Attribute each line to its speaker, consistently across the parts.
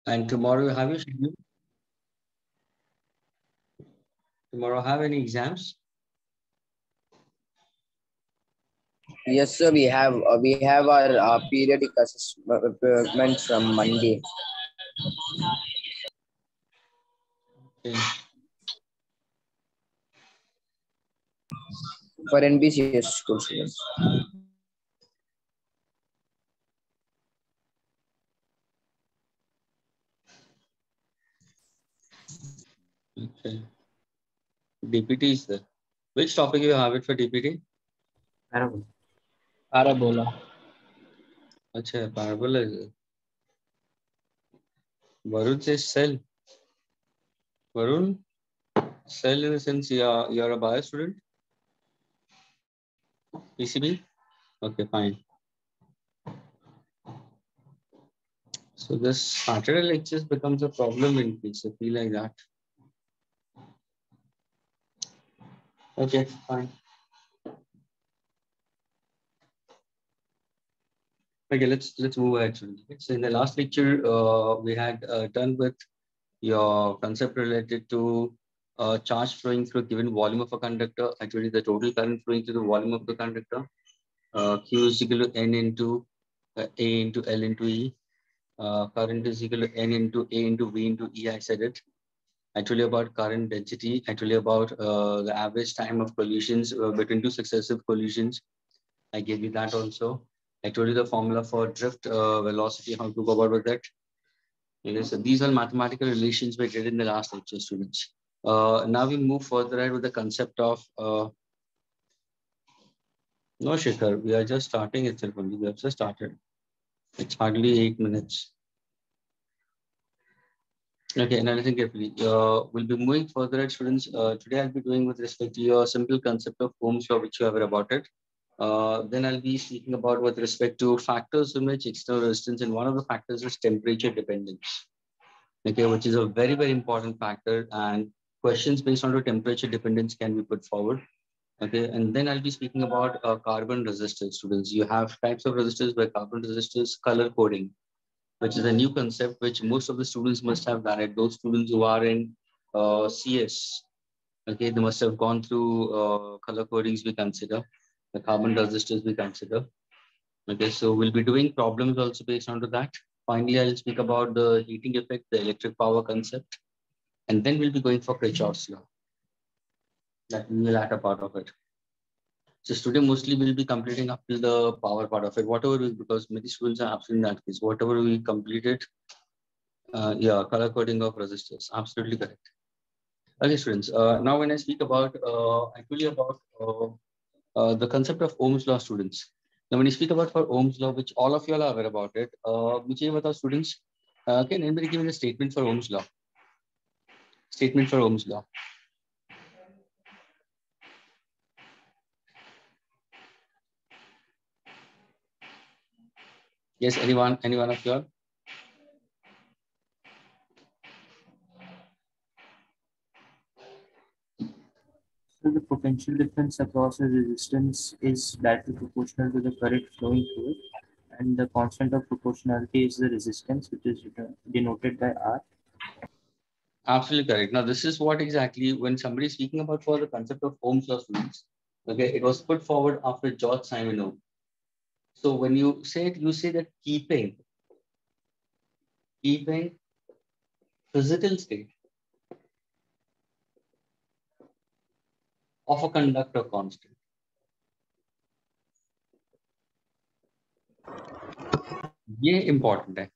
Speaker 1: And tomorrow you have your schedule? Tomorrow have any exams?
Speaker 2: Yes, sir. We have our periodic assessment from Monday.
Speaker 1: Okay.
Speaker 2: For NBCS school students.
Speaker 1: Okay. DPT is there. Which topic you have it for DPT?
Speaker 3: Parabola. Parabola.
Speaker 1: Okay, parabola is there. Varun says cell. Varun, cell in the sense you're a bio student? PCB? Okay, fine. So this Saturday lectures becomes a problem in case I feel like that. Okay, fine. Okay, let's move ahead. So in the last lecture, we had done with your concept related to charge flowing through a given volume of a conductor. Actually, the total current flowing through the volume of the conductor. Q is equal to N into A into L into E. Current is equal to N into A into V into E. I said it. I told you about current density. I told you about the average time of collisions between two successive collisions. I gave you that also. I told you the formula for drift velocity, how to go about with that. Okay, so these are mathematical relations we did in the last lecture, students. Now we move further ahead with the concept of no, Shikhar, we are just starting itself only. We have just started. It's hardly 8 minutes. Okay, now listen carefully. We'll be moving further ahead, students. Today I'll be doing with respect to your simple concept of Ohm's law, which you have read about it. Then I'll be speaking about with respect to factors in which external resistance, and one of the factors is temperature dependence. Okay, which is a very, very important factor, and questions based on the temperature dependence can be put forward. Okay, and then I'll be speaking about carbon resistors, students. You have types of resistors where carbon resistors, color coding, which is a new concept which most of the students must have done it. Those students who are in CS, okay, they must have gone through color codings we consider, the carbon resistors we consider. Okay, so we'll be doing problems also based on to that. Finally, I'll speak about the heating effect, the electric power concept, and then we'll be going for Kirchhoff's law. That will be the latter part of it. So today mostly we'll be completing up till the power part of it. Whatever we, because many students are absent in that case. Whatever we completed, yeah, color coding of resistors, absolutely correct. Okay, students. Now when I speak about, I told you about the concept of Ohm's law, students. Now when you speak about for Ohm's law, which all of you are aware about it, मुझे ये बताओ students, can anybody give me the statement for Ohm's law? Statement for Ohm's law. Yes, anyone of you all?
Speaker 3: So the potential difference across a resistance is directly proportional to the current flowing through it, and the constant of proportionality is the resistance, which is denoted by R.
Speaker 1: Absolutely correct. Now, this is what exactly when somebody is speaking about for the concept of Ohm's law, students. Okay, it was put forward after George Simon Ohm. So when you say it, you say that keeping physical state of a conductor constant. ये important है.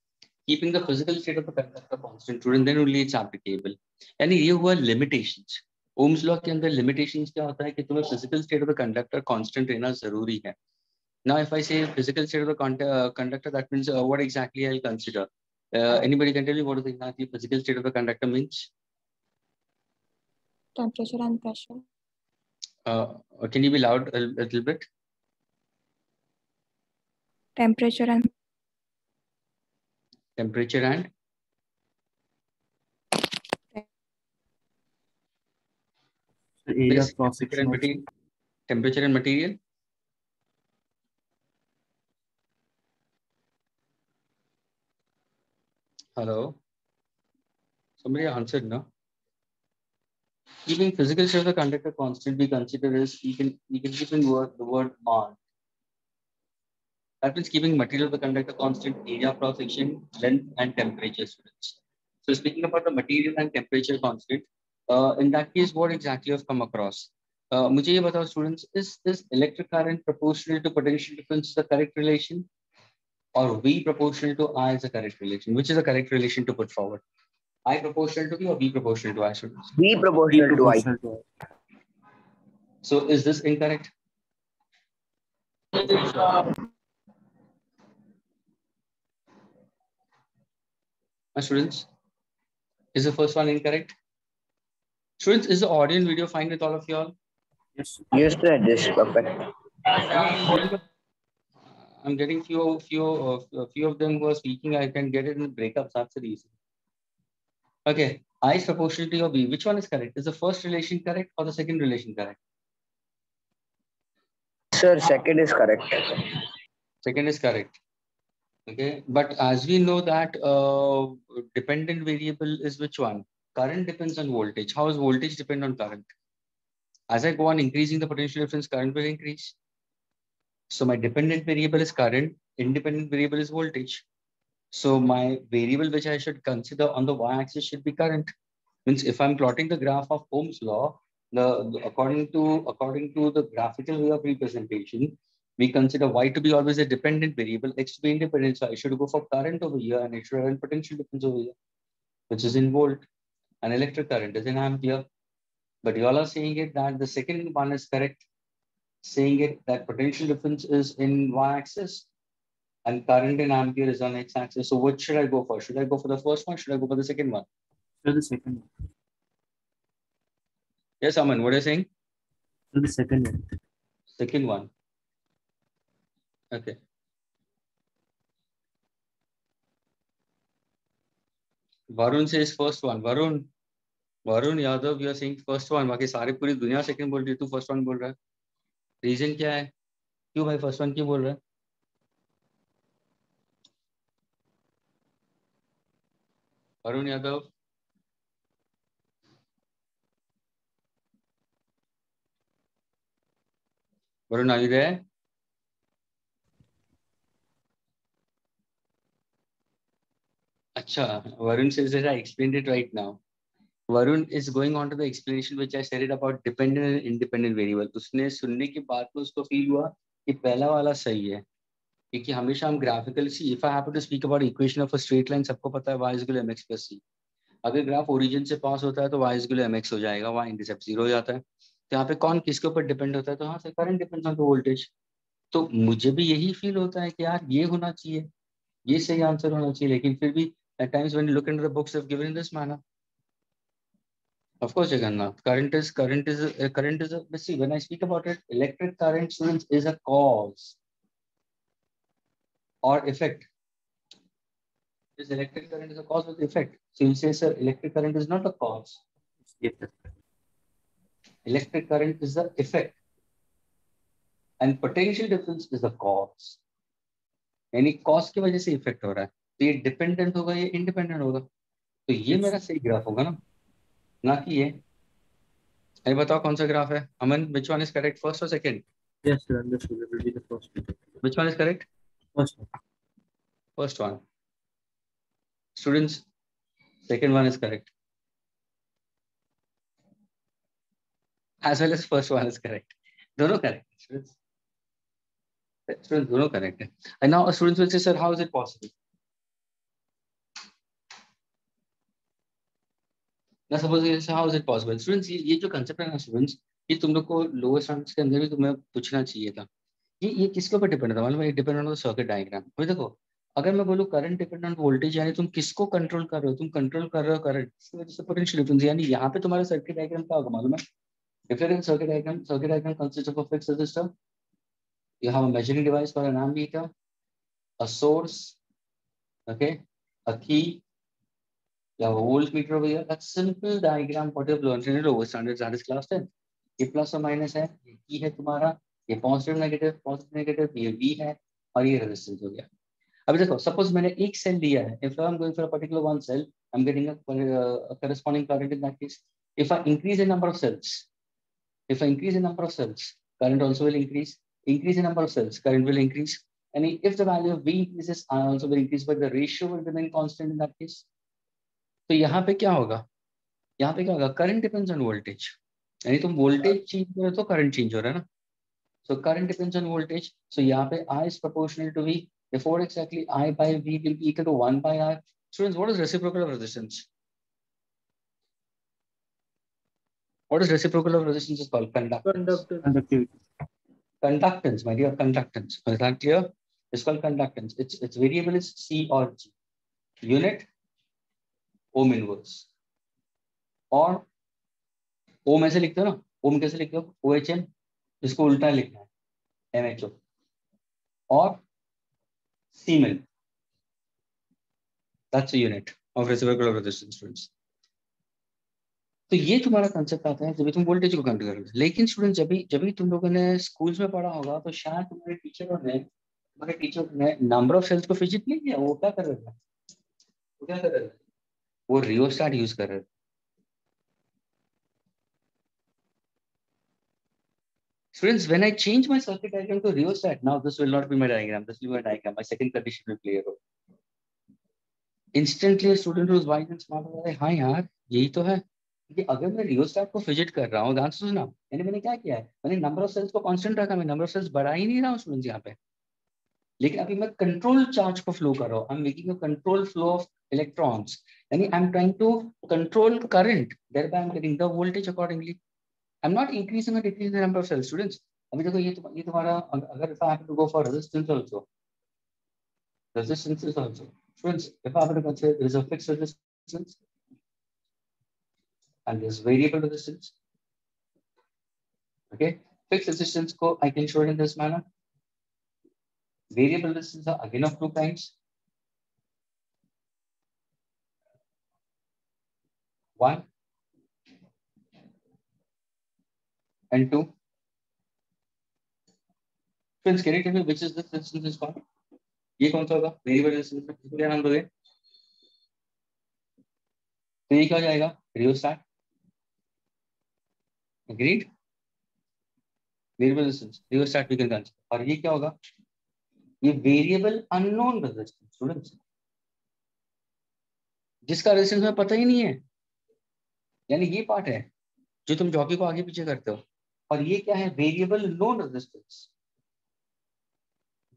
Speaker 1: Keeping the physical state of a conductor constant, and then only it's applicable. यानी ये हुआ limitations. Ohm's law के अंदर limitations क्या होता है कि तुम्हें physical state of the conductor constant रहना जरूरी है. Now, if I say physical state of the conductor, that means what exactly I'll consider. Anybody can tell me what is exactly physical state of the conductor means?
Speaker 4: Temperature and pressure.
Speaker 1: Can you be loud a little bit?
Speaker 4: Temperature and
Speaker 3: The area
Speaker 1: Yes,
Speaker 3: of cross section.
Speaker 1: Temperature and material. Hello. Somebody answered, no? Keeping physical state of the conductor constant, we consider is we can keep in the word on. That means keeping material of the conductor constant, area of cross section, length, and temperature, students. So speaking about the material and temperature constant, in that case, what exactly have come across? मुझे ये बताओ, students, is electric current proportional to potential difference the correct relation, or V proportional to I is the correct relation? Which is the correct relation to put forward? I proportional to V or V proportional to I, students?
Speaker 2: B proportional to I.
Speaker 1: So is this incorrect? Students, is the first one incorrect? Students, is the audio and video fine with all of you all?
Speaker 3: Yes.
Speaker 2: Yes, sir. This is perfect.
Speaker 1: I'm getting few of them who are speaking. I can get it in breakups. That's the reason. Okay, I is proportional to your B. Which one is correct? Is the first relation correct or the second relation correct?
Speaker 2: Sir, second is correct.
Speaker 1: Second is correct. Okay, but as we know that dependent variable is which one? Current depends on voltage. How does voltage depend on current? As I go on increasing the potential difference, current will increase. So my dependent variable is current, independent variable is voltage. So my variable which I should consider on the y-axis should be current. Means if I'm plotting the graph of Ohm's law, according to the graphical way of representation, we consider y to be always a dependent variable, x to be independent. So I should go for current over here, and I should have potential difference over here, which is in volt, and electric current is in ampere. But you all are saying it that the second one is correct, saying it that potential difference is in y-axis and current in ampere is on x-axis. So what should I go for? Should I go for the first one? Should I go for the second one?
Speaker 3: So the second one.
Speaker 1: Yes, Aman, what are you saying?
Speaker 3: So the second one.
Speaker 1: Second one. Okay. Varun says first one. Varun Yadav, you are saying first one. बाकी सारे पूरी दुनिया second बोल रही है, तू first one बोल रहा है. Reason क्या है? क्यों भाई first one क्यों बोल रहा है? Varun Yadav. Varun, are you there? Acha, Varun says that I explained it right now. Varun is going on to the explanation which I said it about dependent and independent variable. उसने सुनने के बाद में उसको feel हुआ कि पहला वाला सही है, क्योंकि हमेशा हम graphical see if I happen to speak about equation of a straight line, सबको पता है y is equal to mx plus c. अगर ग्राफ ओरिजिन से पास होता है तो y is equal to mx हो जाएगा, y इंटरसेप्ट 0 हो जाता है. तो यहाँ पे कौन किसके ऊपर डिपेंड होता है? तो हाँ sir, current depends on the voltage. तो मुझे भी यही फील होता है कि यार ये होना चाहिए, ये सही आंसर होना चाहिए, लेकिन फिर भी at times when you look into the books they've given in this manner. Of course, Jagannath, current is let's see, when I speak about it, electric current, students, is a cause or effect. This electric current is a cause or the effect. So you say, sir, electric current is not a cause. Electric current is the effect. And potential difference is the cause. यानी cause की वजह से effect हो रहा है. तो ये dependent होगा, ये independent होगा. तो ये मेरा सही ग्राफ होगा ना कि ये. अरे बताओ कौन सा ग्राफ है? अमन, which one is correct, first or second?
Speaker 3: Yes, sir, understood. It will be the first one.
Speaker 1: Which one is correct?
Speaker 3: First one.
Speaker 1: First one. Students, second one is correct. As well as first one is correct. दोनों correct. Students दोनों correct है. And now students will say, sir, how is it possible? Now suppose how is it possible? Students, ये जो concept है ना students, ये तुम लोग को lower standards के अंदर भी तुम्हें पूछना चाहिए था. ये किसके ऊपर डिपेंड है? मालूम है? Depend on the circuit diagram. अभी देखो, अगर मैं बोलूं करंट डिपेंड ऑन वोल्टेज, यानी तुम किसको कंट्रोल कर रहे हो? तुम कंट्रोल कर रहे हो करंट, इसकी वजह से पोटेंशियल डिफरेंस. यानी यहाँ पे तुम्हारा सर्किट डायग्राम क्या होगा मालूम है? Different circuit diagram consists of a fixed resistor. You have a measuring device for an ammeter, a source, okay, a key. You have a voltmeter over here. That's simple diagram what you've learned in lower standards, that is class 10. ये plus और minus है, ये की है तुम्हारा, ये positive negative, ये we है और ये रेजिस्टेंस हो गया. अभी देखो, सपोज मैंने एक सेल लिया है. If I'm going for a particular one cell, I'm getting a corresponding current in that case. If I increase the number of cells, current also will increase. Increase the number of cells, current will increase. And if the value of V increases, I also will increase, but the ratio will remain constant in that case. तो यहाँ पे क्या होगा? Current depends on voltage. यानी तुम voltage change करो तो current change हो रहा है ना? So current depends on voltage. So यहाँ पे I is proportional to V. Therefore, exactly I by V will be equal to 1 by R. Students, what is reciprocal of resistance? What is reciprocal of resistance is called? Conductance.
Speaker 3: Conductivity.
Speaker 1: Conductance, my dear, conductance. Is that clear? It's called conductance. Its variable is C or G. Unit, ohm inverse. और ओम ऐसे लिखते हो ना, ओम कैसे लिखते हो? OHM, इसको उल्टा लिखना है MHO. और Siemens. That's a unit of reciprocal of resistance, students. तो ये तुम्हारा कंसेप्ट आता है जब तुम वोल्टेज को कंट्रोल करोगे. लेकिन स्टूडेंट जब भी तुम लोगों ने स्कूल्स में पढ़ा होगा तो शायद तुम्हारे टीचर ने नंबर ऑफ सेल्स को फिजिट नहीं किया. वो क्या कर रहे थे? वो रियोस्टैट यूज कर रहे थे. Students, when I change my circuit diagram to rheostat, now this will not be my diagram. This will be my diagram. My second condition will play a role. Instantly, a student who's wise and smart will say, हाँ यार, यही तो है. कि अगर मैं rheostat को fidget कर रहा हूँ, ध्यान से सुनना. यानी मैंने क्या किया है? मैंने नंबर ऑफ सेल्स को कांस्टेंट रखा. मैं नंबर ऑफ सेल्स बढ़ा ही नहीं रहा हूँ स्टूडेंट्स यहाँ पे. लेकिन अभी मैं कंट्रोल चार्ज को फ्लो कर रहा हूँ. I am making a control flow of electrons. यानी I am trying to control current. thereby I am getting the voltage accordingly. I'm not increasing or decreasing the number of cells, students. अभी देखो ये तुम्हारा अगर if I have to go for resistance also, students, if I have to consider there is a fixed resistance and there's variable resistance. Okay, fixed resistance को I can show it in this manner. Variable resistance are again of two kinds. One and two. Friends, can you tell me which is this resistance is called? ये कौन सा होगा? Variable resistance में किसको क्या नाम दोगे? तो ये क्या हो जाएगा? Rheostat. Agreed? Variable resistance, rheostat we can consider. और ये क्या होगा? ये variable unknown resistance, students. जिसका रेजिस्टेंस में पता ही नहीं है. यानी ये पार्ट है जो तुम जॉकी को आगे पीछे करते हो. और ये क्या है? वेरिएबल नोन रेजिस्टेंस,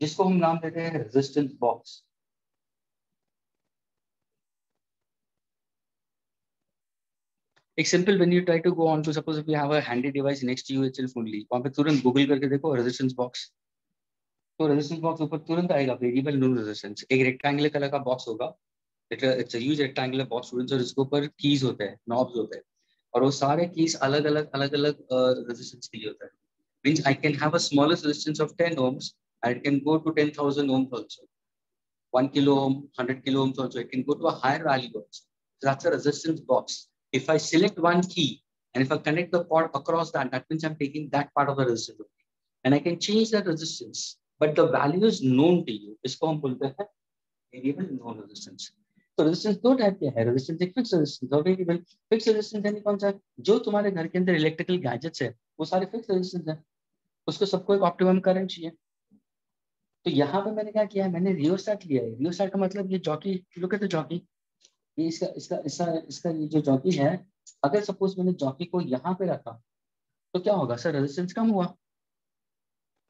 Speaker 1: जिसको हम नाम देते हैं रेजिस्टेंस बॉक्स. एक simple when you try to go on to suppose if you have a handy device next to you itself only, वहां पे तुरंत गूगल करके देखो रेजिस्टेंस बॉक्स. तो रेजिस्टेंस बॉक्स ऊपर तुरंत आएगा वेरिएबल नोन रेजिस्टेंस. एक रेक्टेंगुलर कलर का बॉक्स होगा. It's a huge rectangular box students. और इसके ऊपर कीज होते हैं, नॉब्स होते हैं. और वो सारे कीज अलग अलग रेजिस्टेंस के लिए होता है. Means I can have a smallest resistance of 10 ohms and it can go to 10,000 ohms also. 1 kilo ohm, 100 kilo ohms also. It can go to a higher value also. So that's a resistance box. If I select one key and if I connect the port across that, that means I'm taking that part of the resistance. And I can change that resistance. But the value is known to you. इसको हम बोलते हैं variable known resistance. तो resistance दो type के है. Resistance एक fix resistance और वेरिएबल. फिक्स रेजिस्टेंस यानी कौन सा? जो तुम्हारे घर के अंदर इलेक्ट्रिकल गैजेट्स है वो सारे फिक्स रेजिस्टेंस है. उसको सबको एक ऑप्टिमम करंट चाहिए. तो यहाँ पे मैंने क्या किया है? मैंने रियोस्टैट लिया है. रियोस्टैट का मतलब ये jockey, look at the jockey. ये इसका ये जो जॉकी है, अगर सपोज मैंने जॉकी को यहाँ पे रखा तो क्या होगा सर? रेजिस्टेंस कम हुआ.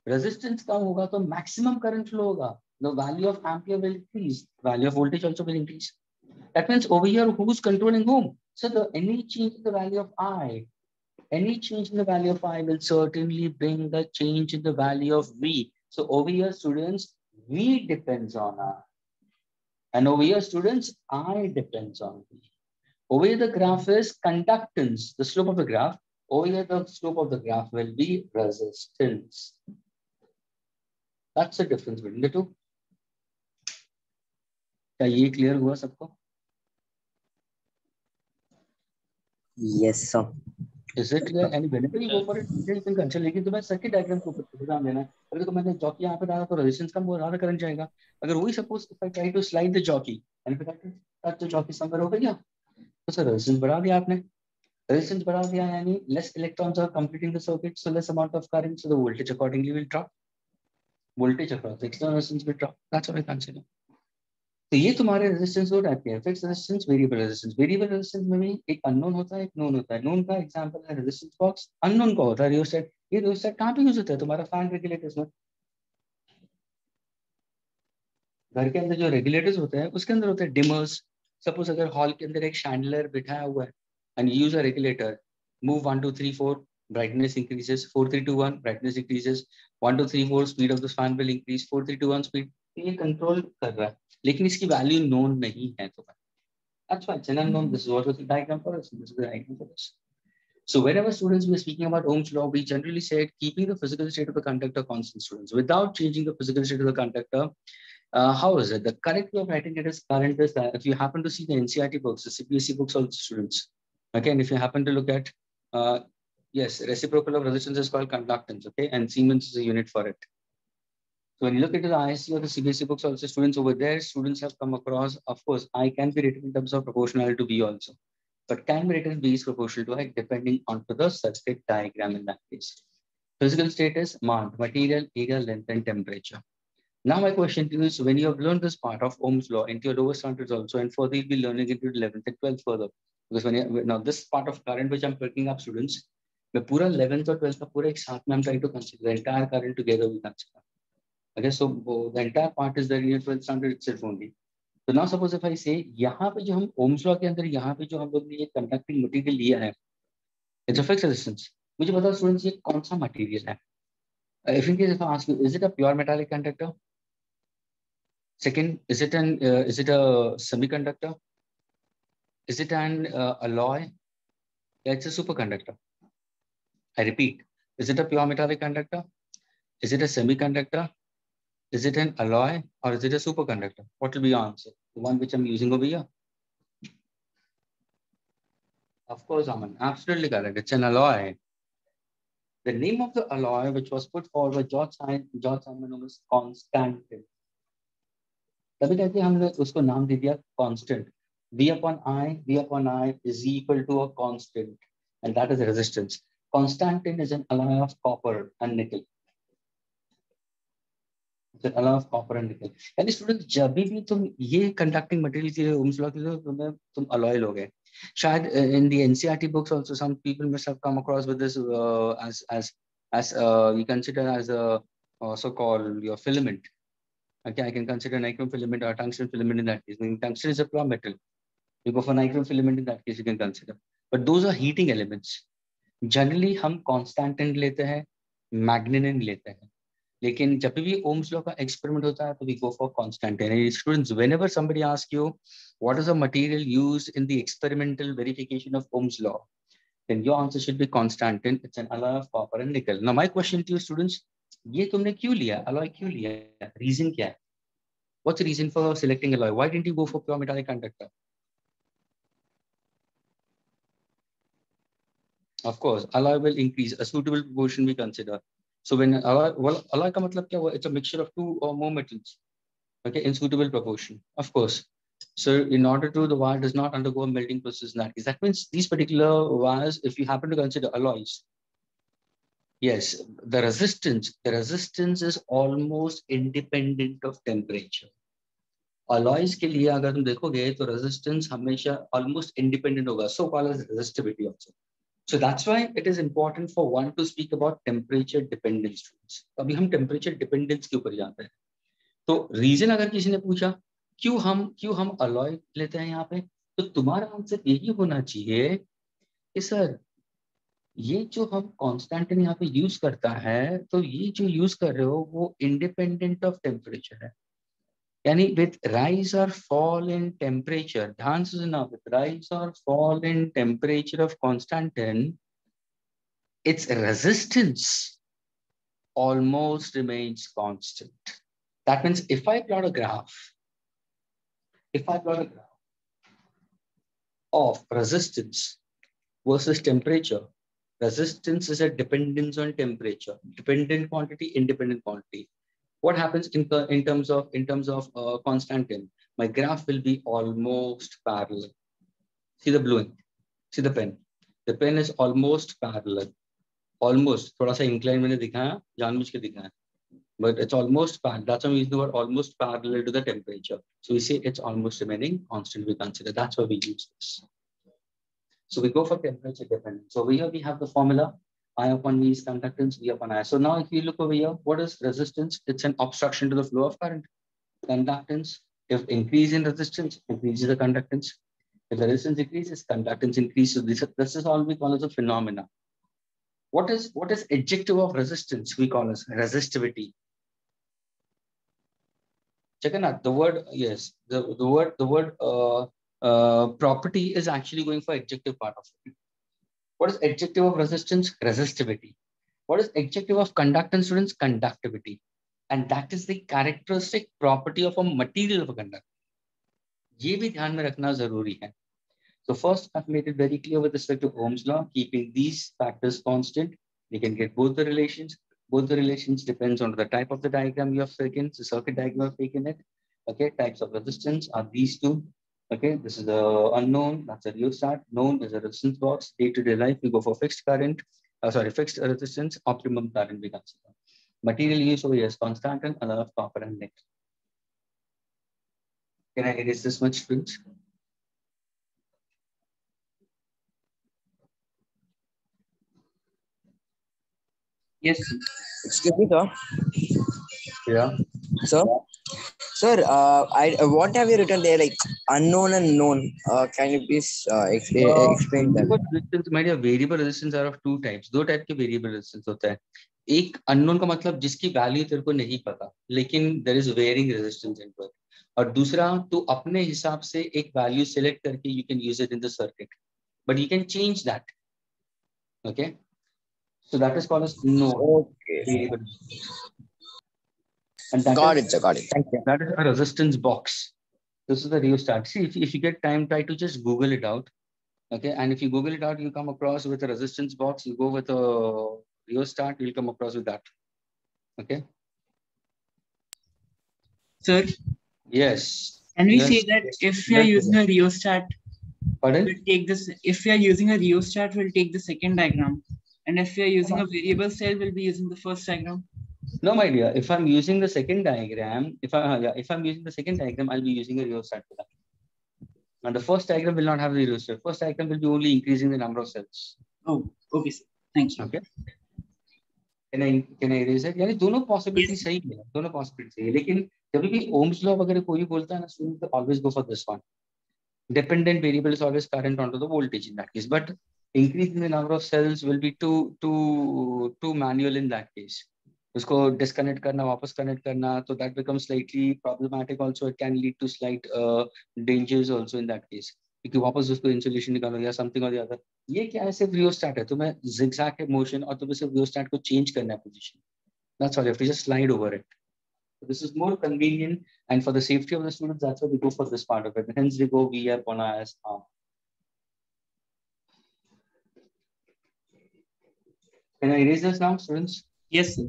Speaker 1: रेजिस्टेंस कम होगा तो मैक्सिमम करंट फ्लो होगा. The value of ampere will increase. Value of voltage also will increase. That means over here, who's controlling whom? So any change in the value of I, any change in the value of I will certainly bring the change in the value of V. So over here, students, V depends on I. And over here, students, I depends on V. Over here, the graph is conductance, the slope of the graph. Over here, the slope of the graph will be resistance. That's the difference between the two. क्या ये clear हुआ सबको?
Speaker 2: Yes, sir.
Speaker 1: Is it clear? And whenever you go for it, you can consider. लेकिन तुम्हें circuit diagram के ऊपर ध्यान देना है. अगर तो मैंने जॉकी यहाँ पे डाला तो रेजिस्टेंस कम हो रहा, करंट जाएगा. अगर वही suppose if I try to slide the jockey and if I try to तो 34 नंबर हो गया। तो सर रेजिस्टेंस बढ़ा दिया आपने, रेजिस्टेंस बढ़ा दिया यानी less electrons are completing the circuit, so less amount of current, so the voltage accordingly will drop, voltage across external resistance will drop, that's what I consider. तो ये तुम्हारे रेजिस्टेंस दो टाइप के हैं, fixed resistance, variable resistance. Variable resistance में भी एक unknown होता है, एक नोन होता है। नोन का एग्जांपल है रेजिस्टेंस बॉक्स, अननोन का होता है रियोस्टेट। ये रियोस्टेट कहाँ पे यूज होता है? तुम्हारा फैन रेगुलेटर्स में। घर के अंदर जो रेगुलेटर्स होते हैं उसके अंदर होते हैं डिमर्स। सपोज अगर हॉल के अंदर एक शैंडलर बिठाया हुआ है and use a regulator, move 1 2 3 4, brightness increases, 4 3 2 1, brightness increases, 1 2 3 4, speed of the fan will increase, 4 3 2 1 speed, ये कंट्रोल कर रहा है, लेकिन इसकी वैल्यू नोन नहीं है। तो that's why it's an unknown. This is what was the diagram for us. This is the diagram for us. So whenever students were speaking about Ohm's law, we generally said keeping the physical state of the conductor constant, students, without changing the physical state of the conductor. How is it? The correct way of writing it is current is that if you happen to see the NCERT books, the CBSE books also, students, okay, and if you happen to look at, yes, reciprocal of resistance is called conductance, okay, and Siemens is a unit for it. So when you look into the ISC or the CBSE books also, students over there, students have come across, of course, I can be written in terms of proportional to B also, but can be written B is proportional to I depending on to the circuit diagram in that case. Physical state is marked material, area, length, and temperature. Now my question to you is, when you have learned this part of Ohm's law into your lower standards also, and further you'll be learning into 11th and 12th further, because when you, now this part of current which I'm picking up, students, the pura 11th or 12th का पूरा एक साथ में I'm trying to consider the entire current together we consider. Okay, so the entire part is there in your 12th standard itself only. So now suppose if I say यहाँ पे जो हम Ohm's law के अंदर यहाँ पे जो हम लोग ने ये conducting material लिया है, it's a fixed resistance. मुझे बताओ students ये कौन सा material है? If in case if I ask you, is it a pure metallic conductor? Second, is it a semiconductor? Is it an alloy? Yeah, it's a superconductor. I repeat, is it a pure metallic conductor? Is it a semiconductor? Is it an alloy or is it a superconductor? What will be your answer? The one which I'm using over here. Of course, Aman, absolutely correct. It's an alloy. The name of the alloy which was put forward by George Simon was Constantin. तभी कहते हैं हमने उसको नाम दे दिया constant. V upon I is equal to a constant, and that is the resistance. Constantin is an alloy of copper and nickel. It's an alloy of copper and nickel. यानी student जब भी तुम ये कंडक्टिंग मटेरियल के लिए Ohm's law के लिए तुम अलॉय लोगे, शायद in the NCERT books also some people must have come across with this as you consider as a so called your filament. Okay, I can consider nichrome filament or tungsten filament in that case. I mean, tungsten is a pure metal. You go for nichrome filament in that case, you can consider. But those are heating elements. Generally, हम Constantin लेते हैं, Magnenin लेते हैं. लेकिन जब भी Ohm's law का experiment होता है, तो we go for Constantin. And students, whenever somebody asks you, what is the material used in the experimental verification of Ohm's law, then your answer should be Constantin. It's an alloy of copper and nickel. Now, my question to you, students, ये तुमने क्यों लिया? Alloy क्यों लिया? Reason क्या है? What's the reason for selecting alloy? Why didn't you go for pure metallic conductor? Of course, alloy will increase a suitable proportion we consider. So when alloy का मतलब क्या हुआ? It's a mixture of two or more metals. Okay, in suitable proportion. Of course. So in order to, the wire does not undergo a melting process in that case. That means these particular wires, if you happen to consider alloys, yes, the resistance is almost independent of temperature. Alloys के लिए अगर तुम देखोगे तो resistance हमेशा almost independent होगा, so called as resistivity also. So that's why it is important for one to speak about temperature dependence, students. अभी हम temperature dependence के ऊपर जाते हैं. तो रीजन अगर किसी ने पूछा क्यों हम alloy लेते हैं यहाँ पे, तो तुम्हारा आंसर यही होना चाहिए कि सर ये जो हम कॉन्स्टेंटिन यहाँ पे यूज करता है, तो ये जो यूज कर रहे हो वो इंडिपेंडेंट ऑफ टेम्परेचर है. यानी with rise or fall in temperature, ध्यान से सुनना, with rise or fall in temperature of Constantin, its resistance almost remains constant. That means if I plot a graph of resistance versus temperature, resistance is a dependence on temperature, dependent quantity, independent quantity. What happens in terms of Constantin? my graph will be almost parallel. See the blue ink, see the pen. The pen is almost parallel. Almost, थोड़ा सा incline मैंने दिखाया, जानबूझ के दिखाया. But it's almost parallel. That's why we use the word almost parallel to the temperature. So we say it's almost remaining constant, we consider. That's why we use this. So we go for temperature dependent. So over here we have the formula. I upon V is conductance, V upon I. So now if you look over here, what is resistance? It's an obstruction to the flow of current. Conductance, if increase in resistance, increases the conductance. If the resistance increases, conductance increases. This is all we call as a phenomena. What is adjective of resistance? We call as resistivity. Check it out. The word, yes, the word property is actually going for adjective part of it. What is adjective of resistance? Resistivity. What is adjective of conductance, students? Conductivity. And that is the characteristic property of a material of a conductor. ये भी ध्यान में रखना जरूरी है. So first, I've made it very clear with respect to Ohm's law, keeping these factors constant. We can get both the relations. Both the relations depends on the type of the diagram you have taken, the circuit diagram you have taken it. Okay, types of resistance are these two. Okay, this is the unknown, that's a rheostat. Known is a resistance box. Day-to-day life, we go for fixed current, fixed resistance, optimum current we consider. Material use over here is constant and alloy of copper and nickel. Can I erase this much, students?
Speaker 3: Yes.
Speaker 2: Excuse me, sir.
Speaker 1: Yeah.
Speaker 2: Sir, what have you written there? Like unknown and known. Can you please explain that?
Speaker 1: Resistance, my dear, variable resistance are of two types. दो type के variable resistance होता है. एक unknown का मतलब जिसकी value तेरे को नहीं पता, लेकिन there is varying resistance into it. और दूसरा तू अपने हिसाब से एक value select करके you can use it in the circuit, but you can change that. Okay, so that is called as known.
Speaker 2: Okay.
Speaker 1: Variable. And that
Speaker 2: Got
Speaker 1: is,
Speaker 2: it, sir. Got it. Thank you.
Speaker 1: that is a resistance box. This is the rheostat. See, if you get time, try to just Google it out. Okay, and if you Google it out, you come across with a resistance box. You go with a rheostat, you'll come across with that. Okay.
Speaker 3: Sir,
Speaker 1: Yes.
Speaker 3: can we
Speaker 1: Yes.
Speaker 3: say that if we are
Speaker 1: Yes.
Speaker 3: using a rheostat,
Speaker 1: Pardon?
Speaker 3: we'll take this. If we are using a rheostat, we'll take the second diagram, and if we are using a variable cell, we'll be using the first diagram.
Speaker 1: No, my dear. If I'm using the second diagram, if I'm using the second diagram, I'll be using a rheostat for that. And the first diagram will not have the rheostat. First diagram will be only increasing the number of cells.
Speaker 3: Oh, okay, sir. Thank you.
Speaker 1: Okay. Can I erase it? यानी दोनों possibility
Speaker 3: Yes.
Speaker 1: सही है, दोनों possibility सही है. लेकिन जब भी Ohm's law वगैरह कोई बोलता है ना, students तो always go for this one. Dependent variable is always current onto the voltage in that case, but increasing the number of cells will be too manual in that case. उसको disconnect करना, वापस connect करना, so that becomes slightly problematic. Also, it can lead to slight dangers also in that case. क्योंकि वापस उसको insulation निकालो या something or the other. ये क्या है, सिर्फ rheostat है, तुम्हें zigzag motion और तुम्हें सिर्फ rheostat को change करना है position. That's all. You have to just slide over it. So this is more convenient, and for the safety of the students, that's why we go for this part of it. Hence, we go V upon I as R. Can I erase this now, students?
Speaker 3: Yes, sir.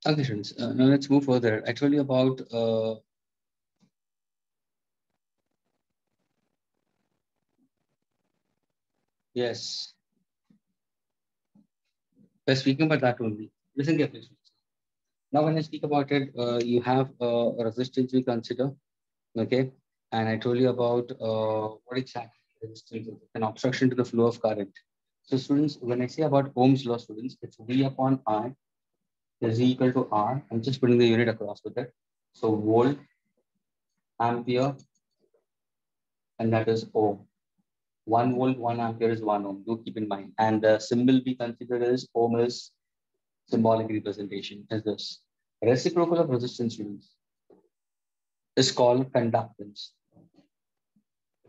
Speaker 1: Okay, students. Now let's move further. I told you about yes. We're speaking about that only. Listen carefully. Now, when I speak about it, you have a resistance we consider, okay, and I told you about what exactly resistance is. An obstruction to the flow of current. So students, when I say about Ohm's law, students, it's V upon I is equal to R. I'm just putting the unit across with it. So volt, ampere, and that is Ohm. 1 volt, 1 ampere is 1 ohm. Do keep in mind. And the symbol we consider is Ohm is symbolic representation is this. Reciprocal of resistance, students, is called conductance.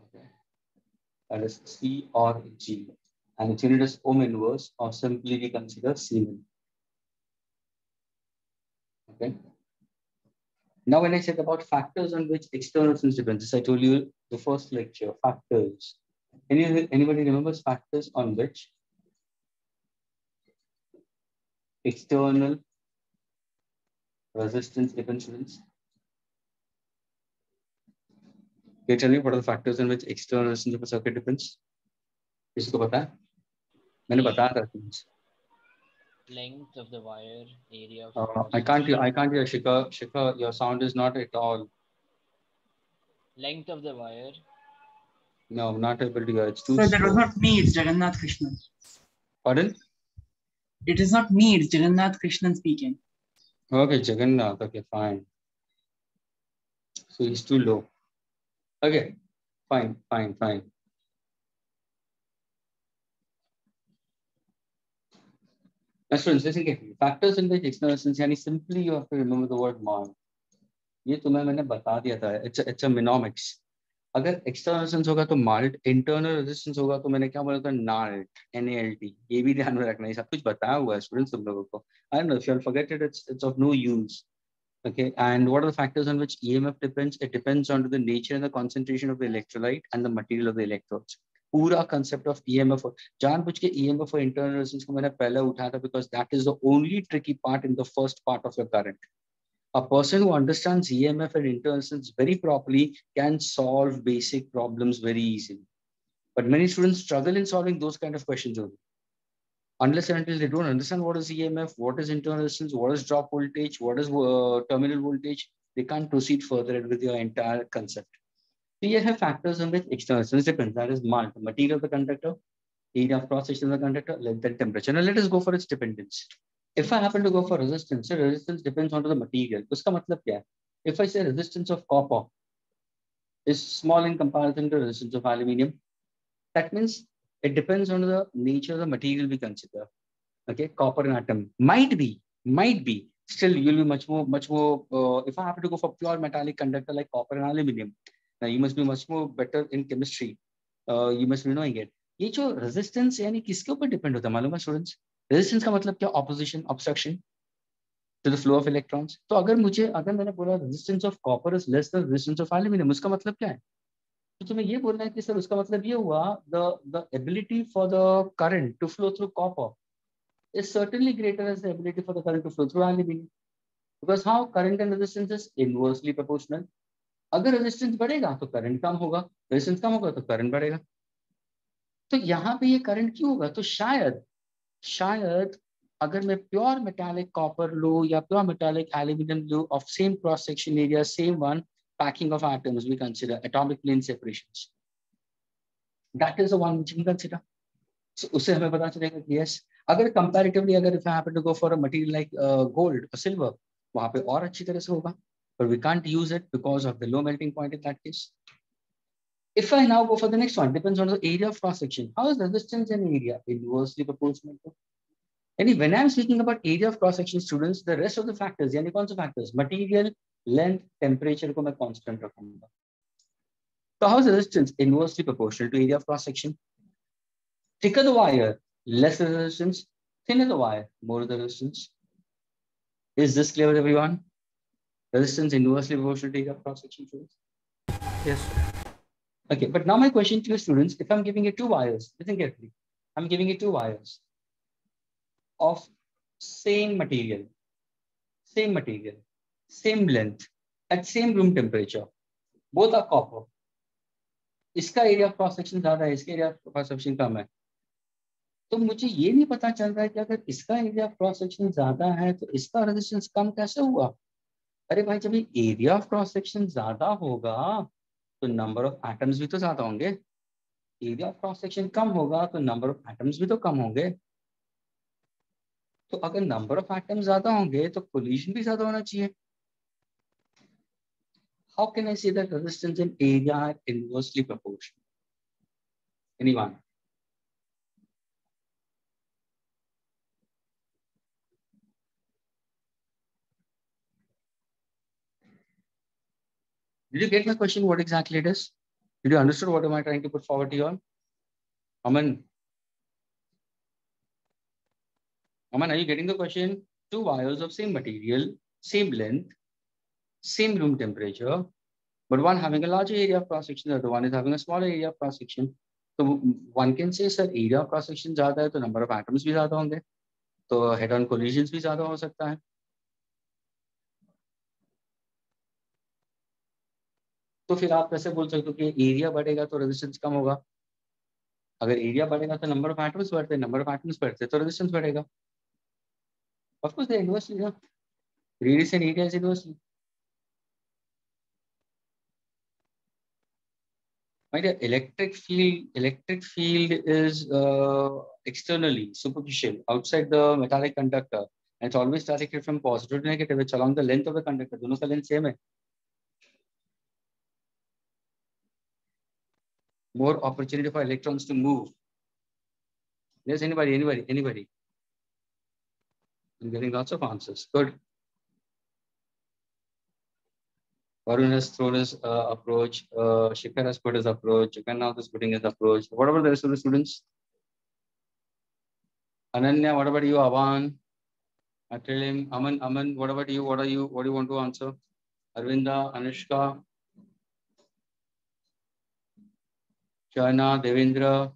Speaker 1: Okay. That is C or G. And its unit is Ohm inverse, or simply we consider Siemens. Okay. Now, when I said about factors on which external resistance depends, as I told you the first lecture, factors. Anybody remembers factors on which external resistance depends, students? Can you tell me what are the factors on which external resistance of a circuit depends? किसको पता है? मैंने बताया था students.
Speaker 5: Length of the wire, area of
Speaker 1: I can't hear Shikha. Shikha, your sound is not at all.
Speaker 5: length of the wire.
Speaker 1: No, not able to hear. It's too
Speaker 6: So that was
Speaker 1: slow.
Speaker 6: not me, it's Jagannath Krishnan.
Speaker 1: Pardon?
Speaker 6: It is not me, it's Jagannath Krishnan speaking.
Speaker 1: Okay, Jagannath. Okay, fine. So he's too low. Okay, fine. Now, students, listen carefully. Factors in which external resistance, yani simply you have to remember the word mol. ये तुम्हें मैंने बता दिया था. It's a mnemonics. अगर external resistance होगा तो malt, internal resistance होगा तो मैंने क्या बोला था nalt, NALT. ये भी ध्यान में रखना. ये सब कुछ बताया हुआ है students तुम लोगों को. I don't know if you'll forget it. It's of no use. Okay, and what are the factors on which EMF depends? It depends on the nature and the concentration of the electrolyte and the material of the electrodes. पूरा concept of EMF, जानबूझ के EMF और internal resistance को मैंने पहले उठाया था because that is the only tricky part in the first part of your current. A person who understands EMF and internal resistance very properly can solve basic problems very easily. But many students struggle in solving those kind of questions only. Unless and until they don't understand what is EMF, what is internal resistance, what is drop voltage, what is terminal voltage, they can't proceed further with your entire concept. So you have factors on which external resistance depends. That is material of the conductor, area of cross section of the conductor, length and temperature. Now let us go for its dependence. If I happen to go for resistance, so resistance depends on the material. Uska matlab kya hai? If I say resistance of copper is small in comparison to resistance of aluminium, that means it depends on the nature of the material we consider. Okay, copper and atom might be. Still, you'll be much more. If I happen to go for pure metallic conductor like copper and aluminium, now you must be much more better in chemistry. You must be knowing it. ये जो resistance यानी किसके ऊपर depend होता है मालूम है students? Resistance का मतलब क्या? Opposition, obstruction to the flow of electrons. तो अगर मैंने बोला resistance of copper is less than resistance of aluminium, उसका मतलब क्या है? तो तुम्हें ये बोलना है कि सर उसका मतलब ये हुआ the ability for the current to flow through copper is certainly greater as the ability for the current to flow through aluminium. Because how current and resistance is inversely proportional. अगर resistance बढ़ेगा तो current कम होगा, resistance कम होगा तो current बढ़ेगा. तो यहाँ पे ये current क्यों होगा? तो शायद अगर मैं pure metallic copper लो या pure metallic aluminum low of same cross section area, same one packing of atoms we consider atomic plane separations. That is the one which we consider. So उससे हमें पता चलेगा कि yes, अगर comparatively if I happen to go for a material like gold or silver, वहाँ पे और अच्छी तरह से होगा, but we can't use it because of the low melting point in that case. If I now go for the next one, depends on the area of cross section. How is resistance and area inversely proportional? And when I'm speaking about area of cross section, students, the rest of the factors, यानी कौन से factors? Material, length, temperature को मैं constant रखूंगा. So how is resistance inversely proportional to area of cross section? Thicker the wire, less the resistance. Thinner the wire, more the resistance. Is this clear, everyone? Resistance inversely proportional to area of cross section, students?
Speaker 3: Yes.
Speaker 1: Okay, but now my question to you, students, if I'm giving you two wires, listen carefully. I'm giving you two wires of same material, same length, at same room temperature. Both are copper. इसका area of cross section ज़्यादा है, इसका area of cross section कम है. तो मुझे ये नहीं पता चल रहा है कि अगर इसका एरिया ऑफ क्रॉस सेक्शन ज्यादा है तो इसका रेजिस्टेंस कम कैसे हुआ? अरे भाई, जब एरिया ऑफ क्रॉस सेक्शन ज्यादा होगा तो नंबर ऑफ एटम्स भी तो ज्यादा होंगे। एरिया ऑफ क्रॉस सेक्शन कम होगा तो नंबर ऑफ एटम्स भी तो कम होंगे। तो अगर नंबर ऑफ एटम्स ज्यादा होंगे तो कोलिजन भी ज्यादा होना चाहिए। How can I say that resistance and area are inversely proportional? Anyone? Did you get my question? What exactly it is? Did you understand what am I trying to put forward to you all? Aman, are you getting the question? Two wires of same material, same length, same room temperature, but one having a larger area of cross section, the other one is having a smaller area of cross section. So one can say, sir, area of cross section ज़्यादा है तो number of atoms भी ज़्यादा होंगे, तो head-on collisions भी ज़्यादा हो सकता है। तो फिर आप कैसे बोल सकते हो कि एरिया बढ़ेगा तो रेजिस्टेंस कम होगा? अगर एरिया बढ़ेगा तो नंबर ऑफ एटम्स बढ़ते हैं, नंबर ऑफ एटम्स बढ़ते तो रेजिस्टेंस बढ़ेगा। ऑफ कोर्स दे इनवर्सली ना, radius and area is inversely. My dear, electric field is externally superficial outside the metallic conductor, and it's always directed from positive to negative. It's along the length of the conductor. दोनों का length same है। More opportunity for electrons to move. Yes, anybody? I'm getting lots of answers. Good. Varun has thrown his approach. Shikhar has put his approach. Jagannath is putting his approach. What about the rest of the students? Ananya, what about you? Avan, Atrilim, Aman, what about you? What do you want to answer? Arvinda, Anushka, Shana, Devendra,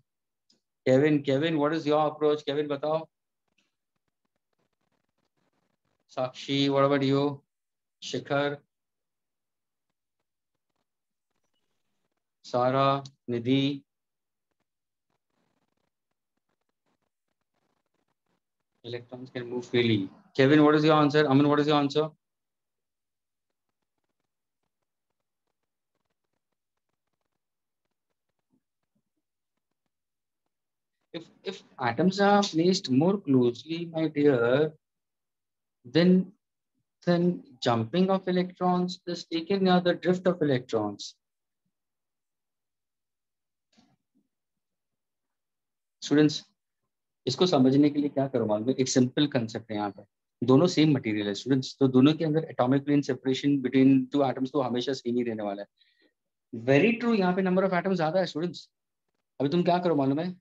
Speaker 1: Kevin, what is your approach? Kevin, batao. Sakshi, what about you? Shikhar, Sara, Nidhi. Electrons can move freely. Kevin, what is your answer? Aman, what is your answer? If atoms are placed more closely, my dear, then jumping of electrons is taken now the drift of electrons. Students, इसको समझने के लिए क्या करो मालूम है? एक simple concept है यहाँ पे। दोनों सेम मटेरियल है स्टूडेंट्स, तो दोनों के अंदर atomic plane separation between two atoms तो हमेशा सेम ही रहने वाला है। वेरी ट्रू, यहाँ पे नंबर ऑफ एटम्स ज्यादा है स्टूडेंट्स। अभी तुम क्या करो मालूम है?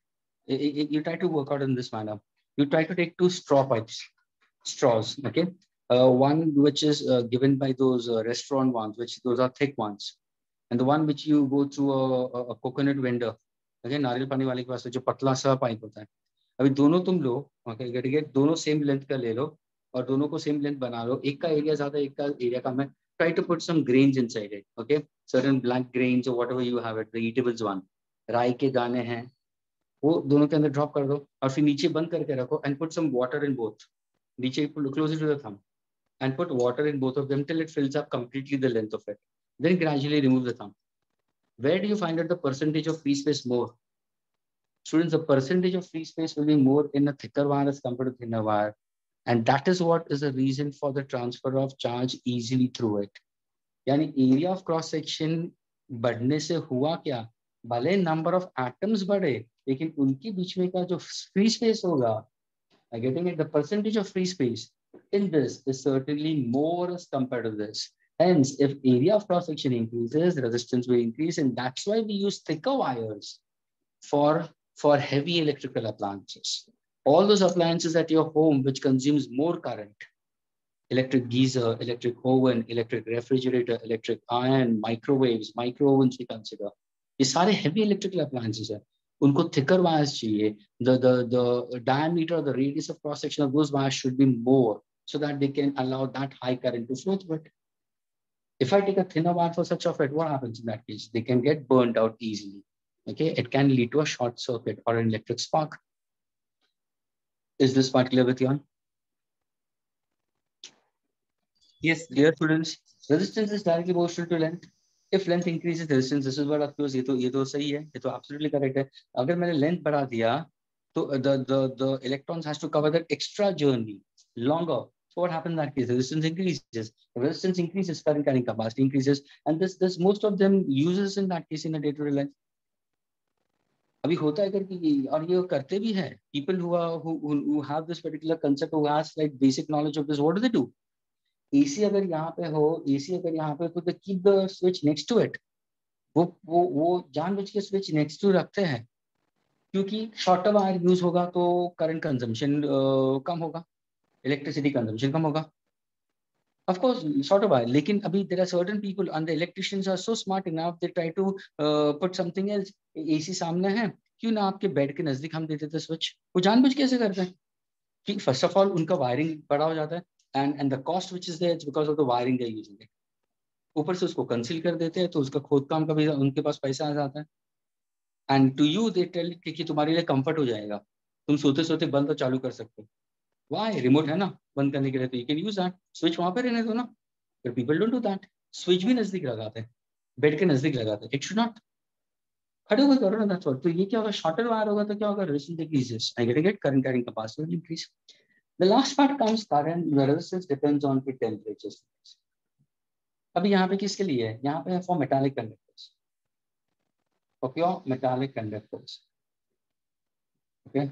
Speaker 1: You try to work out in this manner. You try to take two straws, okay? One which is given by those restaurant ones, which those are thick ones, and the one which you go through a coconut vendor, okay? नारियल पानी वाले के पास जो पतला सा pipe होता है। अभी दोनों तुम लो, okay? Get दोनों सेम लेंथ का ले लो और दोनों को सेम लेंथ बना लो। एक का एरिया ज्यादा, एक का एरिया कम है। Try to put some grains inside it, okay? Certain black grains or whatever you have it, the eatables one, राई के दाने हैं, वो दोनों के अंदर ड्रॉप कर दो और फिर नीचे बंद करके रखो and put some water in both, नीचे closer to the thumb and put water in both of them till it fills up completely the length of it. Then gradually remove the thumb. Where do you find out the percentage of free space more? Students, the percentage of free space will be more in a thicker wire as compared to thinner wire. And that is what is the reason for the transfer of charge easily through it. यानी area of cross section बढ़ने से हुआ क्या? भले number of atoms बढ़े, लेकिन उनके बीच में का जो free space होगा, getting it, the percentage of free space in this is certainly more as compared to this. Hence, if area of cross section increases, resistance will increase, and that's why we use thicker wires for heavy electrical appliances. All those appliances at your home which consumes more current, electric geyser, electric oven, electric refrigerator, electric iron, microwaves, micro ovens we consider. ये सारे heavy electrical appliances हैं, उनको thicker wires चाहिए. The diameter or the radius of cross section of those wires should be more so that they can allow that high current to flow through it. If I take a thinner wire for such of it, what happens in that case? They can get burnt out easily. Okay, it can lead to a short circuit or an electric spark. Is this part clear with you?
Speaker 6: Yes.
Speaker 1: Dear students, resistance is directly proportional to length. If length increases the resistance, this is what of course ये तो सही है, ये तो absolutely correct है. अगर मैंने length बढ़ा दिया तो the electrons has to cover that extra journey longer. So what happens in that case? The resistance increases. The resistance increases, current carrying capacity increases, and this most of them uses in that case in a day-to-day life. अभी होता है कि और ये करते भी हैं. People who have this particular concept, who has like basic knowledge of this, what do they do? AC अगर यहाँ पे हो, AC अगर यहाँ पे तो they keep the switch next to it. वो जानबूझ के switch next to रखते हैं, क्योंकि shorter wire use होगा तो current consumption कम होगा, electricity consumption कम होगा. Of course, shorter wire. लेकिन अभी there are certain people and the electricians are so smart enough, they try to put something else. AC सामने है, क्यों ना आपके बेड के नजदीक हम दे देते switch. वो जानबूझ के ऐसे करते हैं कि first of all उनका wiring बड़ा हो जाता है, and the cost which is there it's because of the wiring they are using it. ऊपर से उसको कंसील कर देते हैं तो उसका खोद काम का भी उनके पास पैसा आ जाता है. And to you they tell कि तुम्हारे लिए comfort हो जाएगा, तुम सोते सोते बंद तो चालू कर सकते हो. Why? रिमोट है ना बंद करने के लिए, तो you can use that. Switch वहां पे रहने दो ना. But people don't do that. Switch भी नजदीक लगाते हैं, बेड के नजदीक लगाते हैं. It should not. खड़े होकर करो ना, that's all. तो ये क्या होगा, शॉर्टर वायर होगा तो क्या होगा, resistance decreases. I get it, current carrying capacity will increase. The last part comes current. The resistance depends on the temperature. अभी यहाँ पे किसके लिए है, यहाँ पे for metallic conductors. For pure metallic conductors. Okay.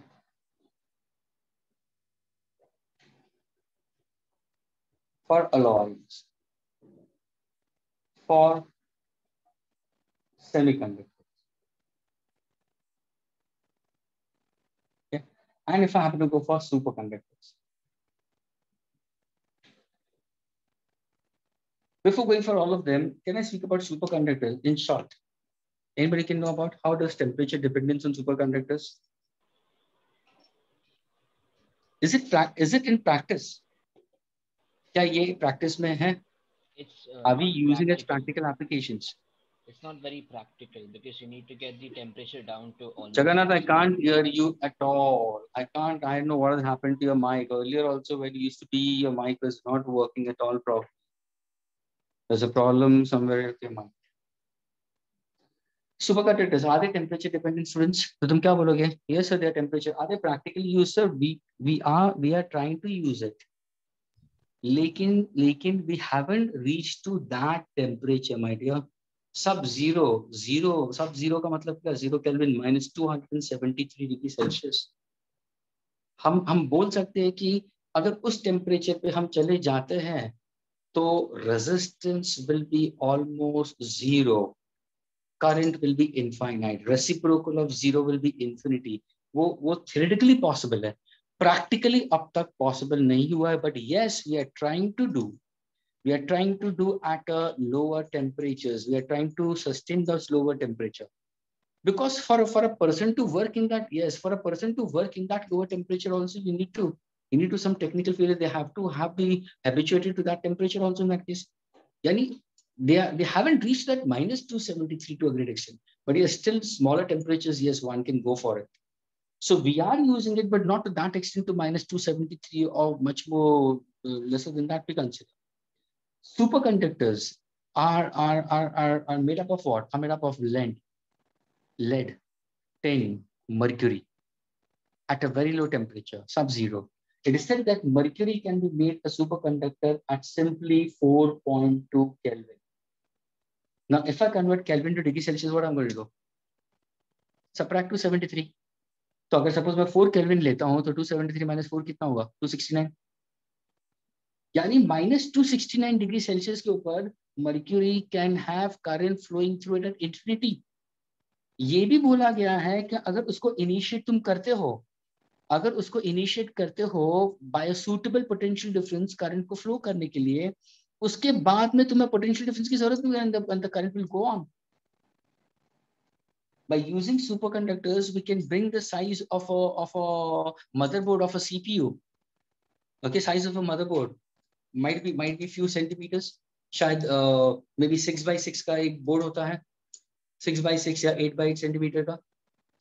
Speaker 1: For alloys, for semiconductors. Okay. And if I happen to go for superconductors. Before going for all of them, can I speak about superconductors in short? Anybody can know about how does temperature dependence on superconductors? Is it in practice? क्या ये practice में है?
Speaker 5: It's
Speaker 1: Are we using its
Speaker 5: practical.
Speaker 1: practical applications?
Speaker 5: It's not very practical because you need to get the temperature down to almost.
Speaker 1: Jagannath, I can't hear you at all. I can't. I don't know what has happened to your mic. Earlier also when you used to be, your mic was not working at all properly. There's a problem somewhere with your mic. Superconductors, are they temperature dependent, students? तो तुम क्या बोलोगे? Yes, sir, they are temperature. Are they practically used, sir? We are trying to use it. लेकिन we haven't reached to that temperature, my dear. Sub-zero का मतलब क्या? 0 Kelvin, minus 273 degree Celsius. हम बोल सकते हैं कि अगर उस टेम्परेचर पे हम चले जाते हैं तो resistance will be almost zero. Current will be infinite. Reciprocal of zero will be infinity. वो theoretically possible है. Practically अब तक possible नहीं हुआ है, but yes, we are trying to do. We are trying to do at a lower temperatures. We are trying to sustain those lower temperature. Because for a person to work in that, yes, for a person to work in that lower temperature also, you need to some technical failure. They have to be habituated to that temperature also in that case. Yani, they haven't reached that minus 273 to a great extent, but yes, still smaller temperatures, yes, one can go for it. So we are using it, but not to that extent to minus 273 or much more lesser than that we consider. Superconductors are made up of what? Are made up of lead, tin, mercury at a very low temperature, sub-zero. It is said that mercury can be made a superconductor at simply 4.2 Kelvin. Now, if I convert Kelvin to degree Celsius, what I'm going to do? Subtract 273. तो अगर suppose मैं 4 kelvin लेता हूं तो 273 minus 4 कितना होगा? 269. यानी minus 269 degree Celsius के ऊपर mercury can have current flowing through it at infinity. ये भी बोला गया है कि अगर उसको इनिशिएट तुम करते हो, bye suitable potential difference current को फ्लो करने के लिए, उसके बाद में तुम्हें पोटेंशियल डिफरेंस की जरूरत नहीं है, and the current will go on. By using superconductors, we can bring the size of a motherboard of a CPU. Okay, size of a motherboard might be few centimeters. शायद maybe 6x6 का एक board होता है, 6x6 या 8x8 centimetre का.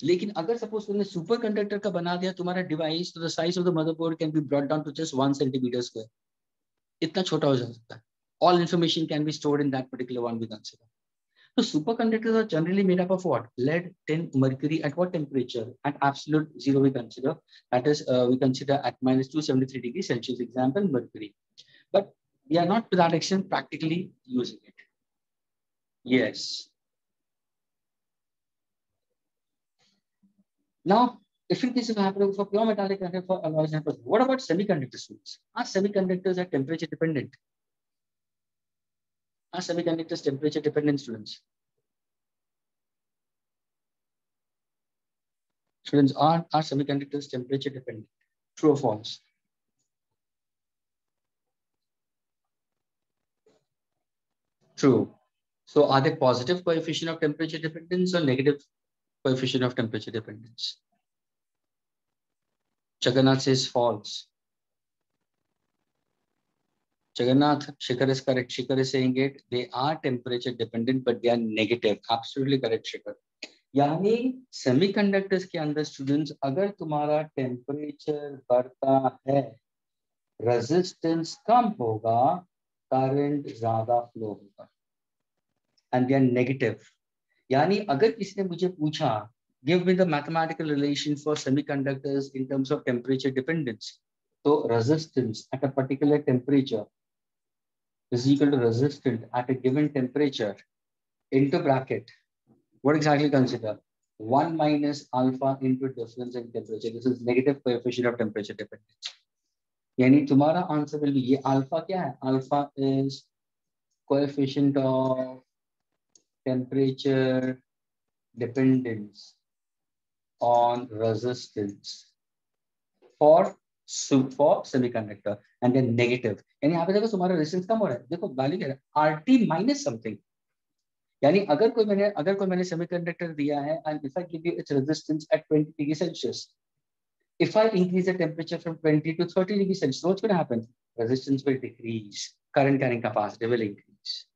Speaker 1: लेकिन अगर suppose तुमने सुपर कंडक्टर का बना दिया तुम्हारा डिवाइस, तो the size of the motherboard can be brought down to just 1 centimeter square. इतना छोटा हो सकता है. All information can be stored in that particular one we consider. So superconductors are generally made up of what? Lead, tin, mercury. At what temperature? At absolute zero we consider. That is, we consider at minus 273 degrees Celsius. Example, mercury. But we are not to that extent practically using it. Yes. Now, different cases happen for pure metallic and for alloys and for. What about semiconductors? Are semiconductors are temperature dependent? Are semiconductors temperature dependent, students? Students, are semiconductors temperature dependent? True or false? True. So are they positive coefficient of temperature dependence or negative coefficient of temperature dependence? Jagannath says false. Jagannath, Shikhar is correct. Shikhar is saying it. They are temperature dependent, but they are negative. Absolutely correct, Shikhar. यानी semiconductors के अंदर students अगर तुम्हारा temperature बढ़ता है, resistance कम होगा, current ज्यादा flow होगा, एंड दे आर नेगेटिव. यानी अगर किसी ने मुझे पूछा, give me the mathematical relation for semiconductors in terms of temperature dependence, so resistance at a particular temperature is equal to resistance at a given temperature into bracket. What exactly consider? 1 minus alpha into difference in temperature. This is negative coefficient of temperature dependence. यानी तुम्हारा answer will be ये alpha क्या है? Alpha is coefficient of temperature dependence on resistance for semiconductor, and then negative. यानी यहाँ पे देखो तुम्हारा रेजिस्टेंस कम हो रहा है. देखो वैल्यू क्या है? RT minus something. यानी अगर कोई मैंने सेमीकंडक्टर दिया है and if I give you its resistance at 20 degrees Celsius, if I increase the temperature from 20 to 30 degrees Celsius, what's going to happen? Resistance will decrease, current carrying capacity will increase.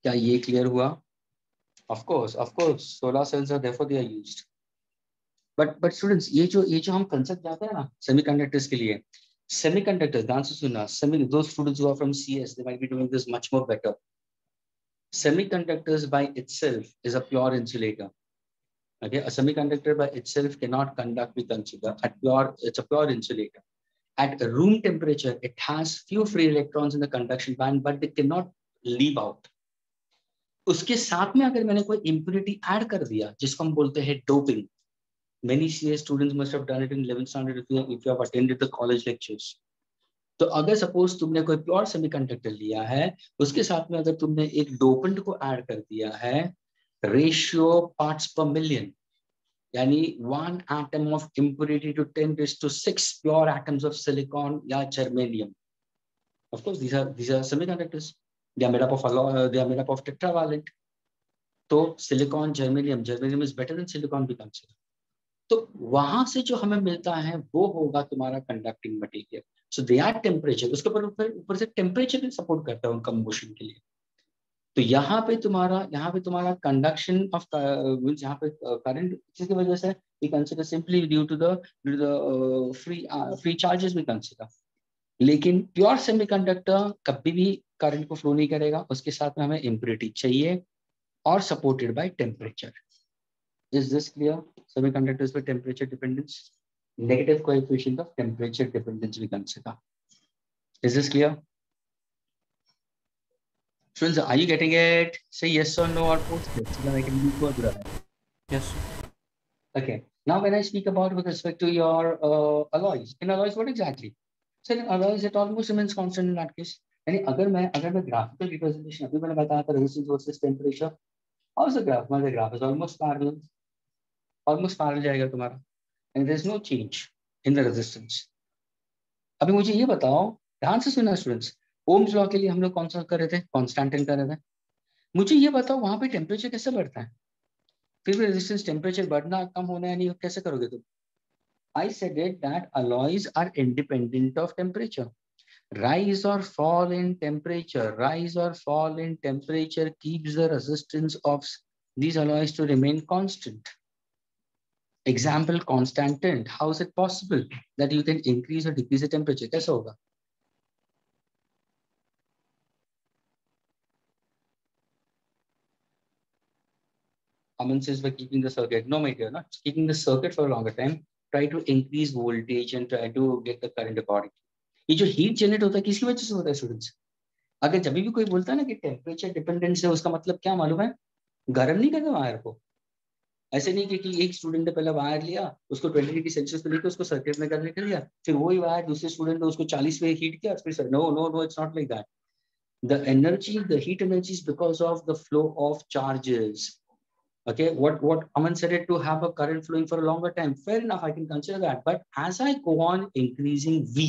Speaker 1: क्या ये clear हुआ? Of course, solar cells are therefore they are used. But students, ये जो हम concept जाते हैं ना semiconductors के लिए, सेमीकंडक्टर्स ध्यान से सुनना, those students who are from CS, they might be doing this much more better. Semiconductors by itself is a pure insulator. Okay, a semiconductor by itself cannot conduct, we consider. It's a pure insulator. At room temperature, it has few free electrons in the conduction band, but they cannot leave out. उसके साथ में अगर मैंने कोई impurity add कर दिया, जिसको हम बोलते हैं doping. Many CS students must have done it in 11th standard if you have attended the college lectures. तो अगर सपोज तुमने कोई प्योर सेमीकंडक्टर लिया है, उसके साथ में अगर तुमने एक डोपेंट को ऐड कर दिया है, रेशियो पार्ट्स पर मिलियन, यानी 1 atom of impurity to 10⁶ pure atoms of silicon या germanium. Of course, these are semiconductors. They are made up of they are made up of tetravalent. तो silicon, germanium is better than silicon we consider. तो वहां से जो हमें मिलता है वो होगा तुम्हारा conducting material. So they are temperature, उसके ऊपर से टेम्परेचर भी सपोर्ट करता है उनका मोशन के लिए. तो यहाँ पे तुम्हारा कंडक्शन ऑफ यहाँ पे करंट जिसकी वजह से we consider simply due to the free charges we consider. लेकिन प्योर सेमीकंडक्टर कभी भी करंट को फ्लो नहीं करेगा, उसके साथ में हमें इम्प्योरिटी चाहिए और supported by temperature. Is this clear? Semiconductors with temperature dependence, negative coefficient of temperature dependence we consider. Is this clear? Students, are you getting it? Say yes or no or post it so that I can move further.
Speaker 3: Yes.
Speaker 1: Okay. Now when I speak about with respect to your alloys, in alloys what exactly? So in alloys it almost remains constant in that case. यानी अगर मैं graphical representation अभी मैंने बताया था resistance versus temperature, how's the graph? My graph is almost parallel. जाएगा तुम्हारा, and there is no change in the resistance. अभी मुझे ये बताओ, ध्यान से सुनना स्टूडेंट्स, ओम्स लॉ के लिए हम लोग कौन सा कर रहे थे? कॉन्स्टेंटाइन कर रहे थे. मुझे ये बताओ वहां पे टेम्परेचर कैसे बढ़ता है, फिर भी रेजिस्टेंस टेम्परेचर बढ़ना कम होना है नहीं, कैसे करोगे तुम? I said it that alloys are independent of temperature. Rise or fall in temperature keeps the resistance of these alloys to remain constant. Example, constantant. How is it possible that you can increase or decrease the temperature? कैसे होगा? Aman says we're keeping the circuit. No, my dear, not keeping the circuit for a longer time. Try to increase voltage and try to get the current accordingly. ये जो heat generate होता है किसकी वजह से होता है students? अगर जब भी कोई बोलता है ना कि टेम्परेचर डिपेंडेंस है, उसका मतलब क्या मालूम है? गर्म नहीं करना वायर को. ऐसे नहीं कि एक स्टूडेंट ने पहले वायर लिया, उसको 20 डिग्री सेल्सियस पे लेके उसको सर्किट में करने के लिया, फिर वही वायर दूसरे स्टूडेंट ने उसको 40 पे हीट किया, फिर no no no, it's not like that. The energy, the heat energy is because of the flow of charges. Okay, what Aman said it to have a current flowing for a longer time. Fair enough, I can consider that. But as I go on increasing V,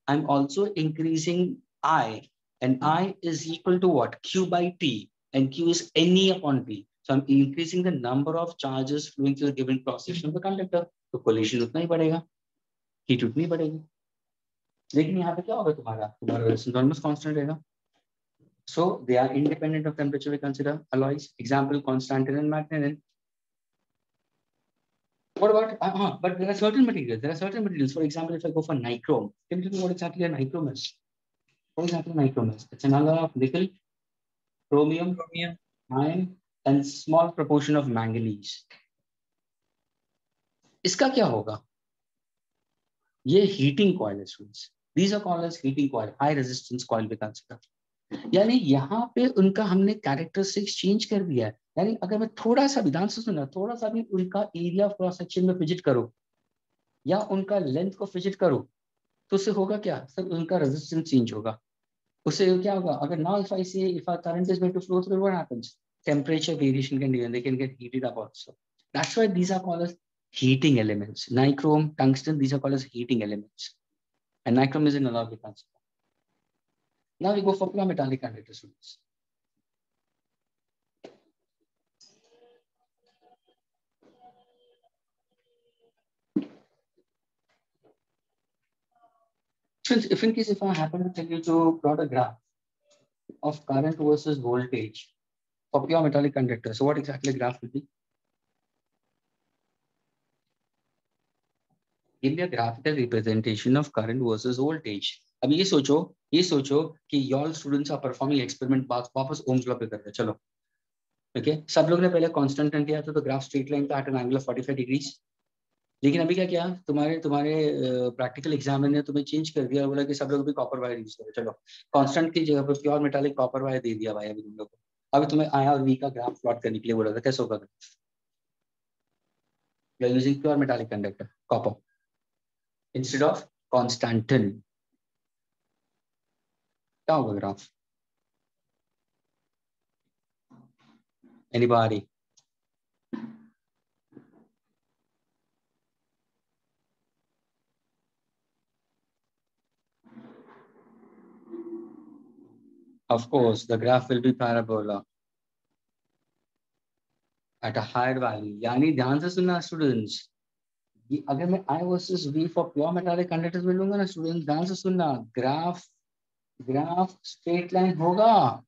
Speaker 1: I'm also increasing I, and I is equal to what? Q by T, and Q is NE upon T. So I'm increasing the number of charges flowing through the given cross section of the conductor. तो collision उतना ही बढ़ेगा, heat उतनी ही बढ़ेगी. लेकिन यहाँ पे क्या होगा, तुम्हारा resistance almost constant रहेगा. So they are independent of temperature. We consider alloys. Example: constantan and magnetin. What about? But there are certain materials. For example, if I go for nichrome, can you tell me what exactly a nichrome is? What exactly nichrome is? It's an alloy of nickel, chromium, iron, and small proportion of manganese. इसका क्या होगा? ये heating coil students. These are called as heating coil, high resistance coil we consider. यानी यहाँ पे उनका हमने characteristics change कर दिया है. यानी अगर मैं थोड़ा सा भी ध्यान से सुनना, थोड़ा सा भी उनका एरिया ऑफ क्रॉस सेक्शन में फिजिट करो या उनका लेंथ को फिजिट करो, तो उससे होगा क्या सर, उनका रेजिस्टेंस चेंज होगा. उससे क्या होगा, अगर now if I say if a current is going to flow through, what happens? Temperature variation can be, they can get heated up also. That's why these are called as heating elements. Nichrome, tungsten, these are called as heating elements. And nichrome is in another concept. Now we go for pure metallic conductor students. If in case if I happen to tell you to plot a graph of current versus voltage for pure metallic conductor, so what exactly the graph will be? Give me a graphical representation of current versus voltage. अब ये सोचो कि y'all students are performing experiment वापस Ohm's law पे करते हैं. चलो okay, सब लोग ने पहले कांस्टेंट किया था, तो ग्राफ स्ट्रेट लाइन था at an angle of 45 degrees. लेकिन अभी क्या किया, तुम्हारे प्रैक्टिकल एग्जाम ने तुम्हें चेंज कर दिया, बोला कि सब लोग भी कॉपर वायर यूज करो. चलो कांस्टेंट की जगह पर प्योर मेटालिक कॉपर वायर दे दिया भाई अभी तुम लोग को. अभी तुम्हें आया और वी का ग्राफ प्लॉट करने के लिए बोला था, कैसे होगा? You are using pure metallic conductor copper instead of constantan. क्या होगा graph? Anybody? Of course, the graph will be parabola at a higher value. यानी ध्यान से सुनना स्टूडेंट्स, अगर मैं I versus V for pure metallic conductors में लूंगा ना स्टूडेंट्स, ध्यान से सुनना, ग्राफ स्ट्रेट लाइन होगा.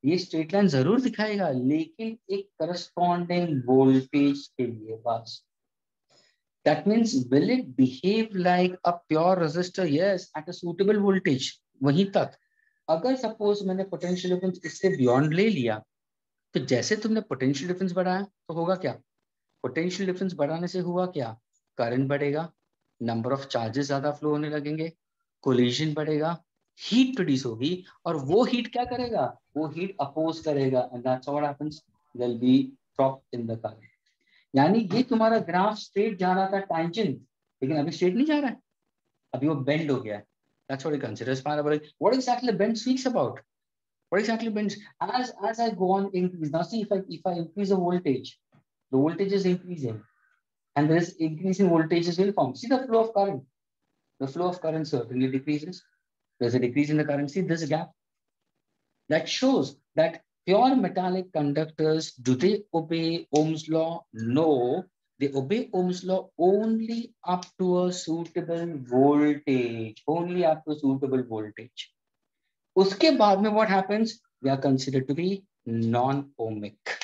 Speaker 1: ये स्ट्रेट लाइन जरूर दिखाएगा, लेकिन एक करस्पॉन्डिंग वोल्टेज के लिए बस. That means will it behave like a pure resistor? Yes, at a suitable voltage. वहीं तक. अगर सपोज मैंने पोटेंशियल डिफरेंस इससे बियॉन्ड ले लिया, तो जैसे तुमने पोटेंशियल डिफरेंस बढ़ाया तो होगा क्या? पोटेंशियल डिफरेंस बढ़ाने से हुआ क्या? करंट बढ़ेगा, नंबर ऑफ चार्जेस ज्यादा फ्लो होने लगेंगे, कोलिजन बढ़ेगा, हीट प्रोड्यूस होगी, और वो हीट क्या करेगा? वो हीट अपोज करेगा, and that's what happens, there will be drop in the current. यानी ये तुम्हारा ग्राफ स्ट्रेट जा रहा था टैंजेंट, लेकिन अभी स्ट्रेट नहीं जा रहा है, अभी वो बेंड हो गया है. That's what it considers parabolic. What exactly the bend speaks about? What exactly bends? As I go on increase. Now see, if I increase the voltage is increasing, and there is increase in voltage is uniform. See the flow of current. The flow of current certainly decreases. There's a decrease in the current. See this gap. That shows that pure metallic conductors, do they obey Ohm's law? No. They obey Ohm's law only up to a suitable voltage. Only up to a suitable voltage. उसके बाद में what happens? They are considered to be non-ohmic.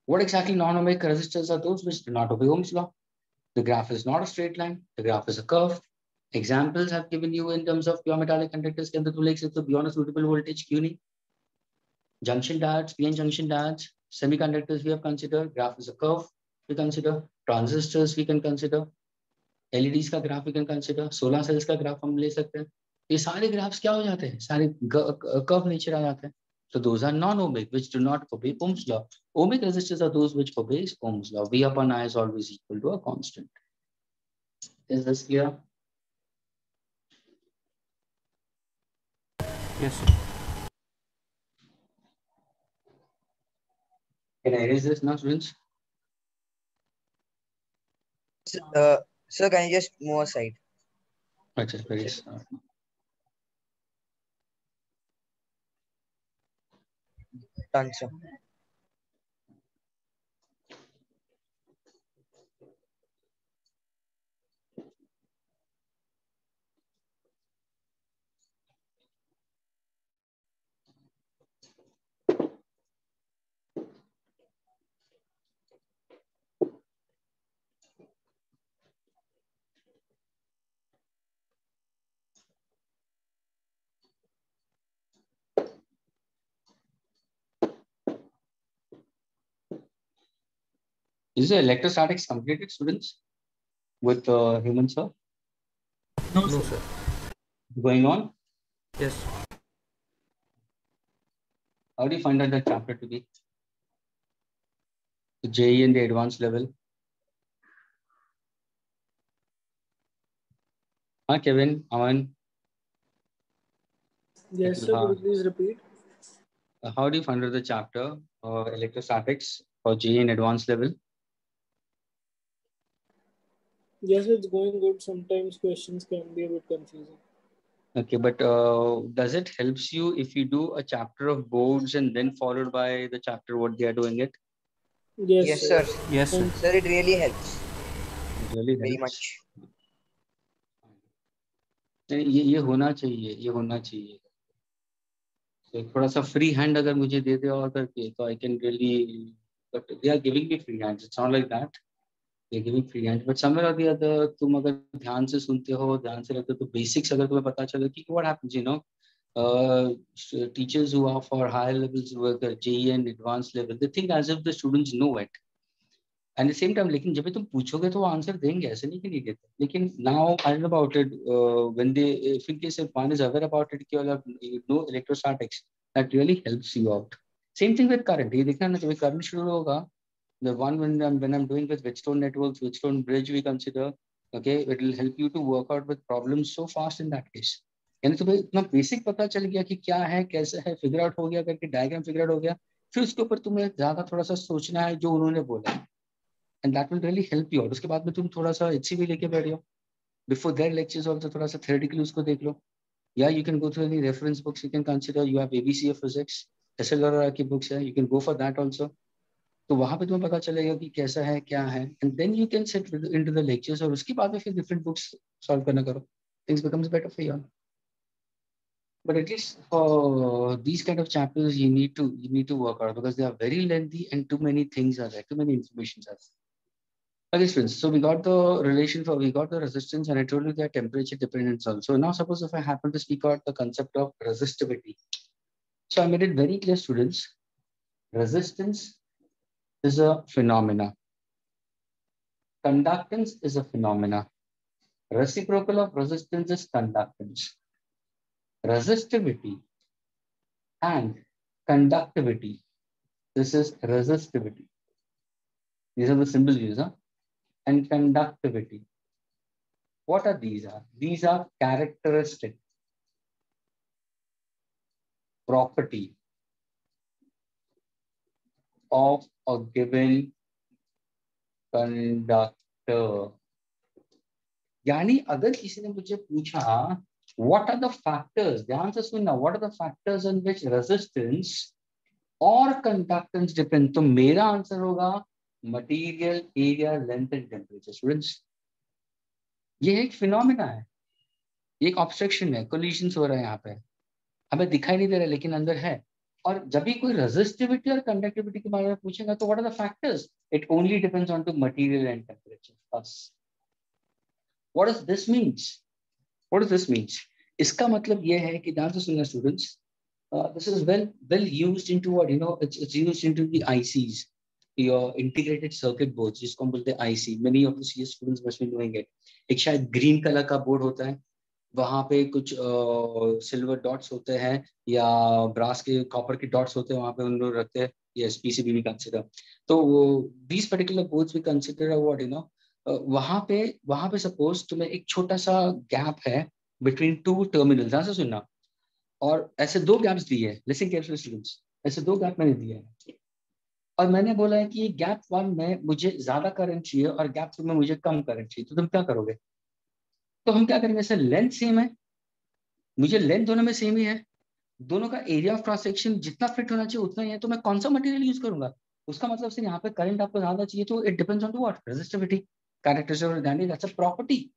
Speaker 1: What exactly non-ohmic resistors are those which do not obey Ohm's law? The graph is not a straight line. The graph is a curve. Examples have given you in terms of pure metallic conductors. के अंदर तुम लिख सकते हो beyond a suitable voltage. क्यों नहीं? Junction diodes, PN junction diodes, semiconductors we have considered, graph is a curve we consider, transistors we can consider, LEDs का graph we can consider, solar cells का ग्राफ हम ले सकते हैं. ये सारे ग्राफ्स क्या हो जाते हैं, सारे कर्व नेचर आ जाते हैं. So those are non-ohmic, which do not obey Ohm's law. Ohmic resistors are those which obeys Ohm's law. V upon I is always equal to a constant. Is this clear?
Speaker 3: Yes, sir.
Speaker 1: Can I erase this now, students?
Speaker 2: Sir, can you just move aside?
Speaker 1: Okay, erase.
Speaker 2: Done, sir.
Speaker 1: Is the electrostatics completed, students, with human sir?
Speaker 6: No,
Speaker 3: No,
Speaker 6: sir.
Speaker 3: sir.
Speaker 1: Going on?
Speaker 3: Yes.
Speaker 1: How do you find out that chapter to be? The JE in the advanced level? Kevin, Aman?
Speaker 7: Yes, sir. Could you please repeat?
Speaker 1: How do you find out the chapter electrostatics for JE in advanced level?
Speaker 7: Yes, it's going good. Sometimes questions can be a bit confusing.
Speaker 1: Okay, but does it helps you if you do a chapter of boards and then followed by the chapter what they are doing it?
Speaker 7: Yes,
Speaker 2: Yes, sir.
Speaker 3: Yes, sir.
Speaker 2: Sir, it really helps
Speaker 1: It really
Speaker 2: very
Speaker 1: helps.
Speaker 2: much.
Speaker 1: ये होना चाहिए, ये होना चाहिए. So थोड़ा सा free hand अगर मुझे दे दे और करके तो I can really, but they are giving me free hands. It's not like that. They're giving free hands, but somewhere or the other तुम अगर ध्यान से सुनते हो, ध्यान से रखते हो तो basics अगर तुम्हें पता चले कि what happens, you know, teachers who are for higher levels work at JE and advanced level, they think as if the students know it. And at the same time, लेकिन जब भी तुम पूछोगे तो वो आंसर देंगे, ऐसे नहीं कि नहीं देते. लेकिन now I know about it when they, if in case if one is aware about it, you know electrostatics, that really helps you out. Same thing with current. ये देखना ना जब current शुरू होगा, the one when I'm doing with Wheatstone networks, Wheatstone bridge we consider, okay, it will help you to work out with problems so fast in that case. यानी तुम्हें इतना basic पता चल गया कि क्या है कैसे है, फिगर आउट हो गया करके, डायग्राम फिगर आउट हो गया, फिर उसके ऊपर तुम्हें ज्यादा थोड़ा सा सोचना है जो उन्होंने बोला, and that will really help you out. उसके बाद में तुम थोड़ा सा HCV लेके बैठ जाओ, बिफोर देयर लेक्चर्स आल्सो थोड़ा सा थ्योरेटिकली उसको देख लो, या you can go through any reference books, you can consider, you have ABCA physics, SLR की बुक्स है, you can go for that also. तो वहां पे तुम्हें पता चलेगा कि कैसा है क्या है, and then you can set into the lectures, और उसके बाद में फिर डिफरेंट बुक्स सॉल्व करना करो, things becomes better for you. But at least for these kind of chapters, you need to work out because they are very lengthy and too many things are there, too many informations are there. Okay, students. So we got the relation for, we got the resistance, and I told you that temperature dependence also. Now, suppose if I happen to speak out the concept of resistivity. So I made it very clear, students. Resistance is a phenomena. Conductance is a phenomena. Reciprocal of resistance is conductance. Resistivity and conductivity. This is resistivity. These are the symbols used, huh? And conductivity. What are these? These are characteristic property of a given conductor. यानी अगर किसी ने मुझे पूछा what are the factors, ध्यान से सुनना, what are the factors on which resistance or conductance depend, तो मेरा आंसर होगा material, area, length and temperature. Students, ये एक फिनोमिना है, ये एक ऑब्स्ट्रक्शन है, कोलिशंस हो रहा है यहाँ पे, हमें दिखाई नहीं दे रहा लेकिन अंदर है. और जब भी कोई रेजिस्टिविटी और कंडक्टिविटी के बारे में पूछेगा तो what are the factors, it only depends on two material and temperature. बस. What does this means? What does this means? इसका मतलब ये है कि ध्यान से सुनना students, This is well used into what, it's used into the ICs, your integrated circuit boards, जिसको हम बोलते हैं IC. Many of the CS students must be knowing it. एक शायद ग्रीन कलर का बोर्ड होता है, वहां पे कुछ सिल्वर डॉट्स होते हैं या ब्रास के कॉपर के डॉट्स होते हैं, वहां पे उन लोग रखते हैं. Yes, PCB भी कंसिडर. तो these particular boards we consider what, वहां पे सपोज तुम्हें एक छोटा सा गैप है बिटवीन टू टर्मिनल, ध्यान से सुनना, और ऐसे दो गैप्स दिए हैं. लिसन केयरफुली स्टूडेंट्स, ऐसे दो गैप मैंने दिए हैं और मैंने बोला है कि गैप 1 में मुझे ज्यादा करंट चाहिए और गैप 2 में मुझे कम करंट चाहिए. तो तुम क्या करोगे? तो हम क्या करेंगे, सर लेंथ सेम है, मुझे लेंथ दोनों में सेम ही है, दोनों का एरिया ऑफ क्रॉस सेक्शन जितना फिट होना चाहिए उतना ही है, तो मैं कौन सा मटेरियल यूज करूंगा? उसका मतलब सिर्फ यहाँ पे करंट आपको ज्यादा चाहिए, तो it depends on to what, resistivity, characteristic of magnetic, that's a property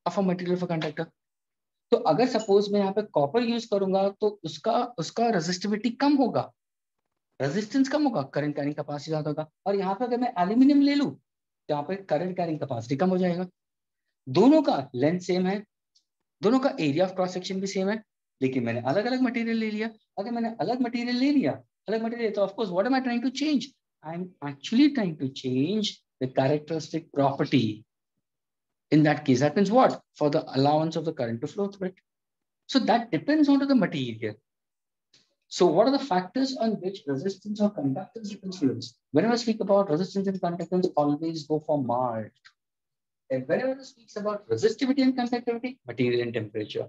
Speaker 1: of a material for conductor. तो अगर सपोज मैं यहाँ पे कॉपर यूज करूंगा तो उसका उसका रेजिस्टिविटी कम होगा, रेजिस्टेंस कम होगा, करंट कैरिंग कैपेसिटी ज्यादा होगा. और यहाँ पे अगर मैं एल्यूमिनियम ले लूं तो यहाँ पे करंट कैरिंग कैपेसिटी कम हो जाएगा. दोनों का लेंथ सेम है, दोनों का एरिया ऑफ क्रॉस सेक्शन भी सेम है, लेकिन मैंने अलग अलग मटेरियल ले लिया. अगर मैंने अलग मटेरियल ले लिया, अलग मटेरियल, तो of course what am I trying to change? I am actually trying to change the characteristic property. In that case, that means what? For the allowance of the current to flow through it. So that depends on the material. So what are the factors on which resistance or conductance is influenced? Whenever I speak about resistance and conductance, always go for marked. And whenever it speaks about resistivity and conductivity, material and temperature.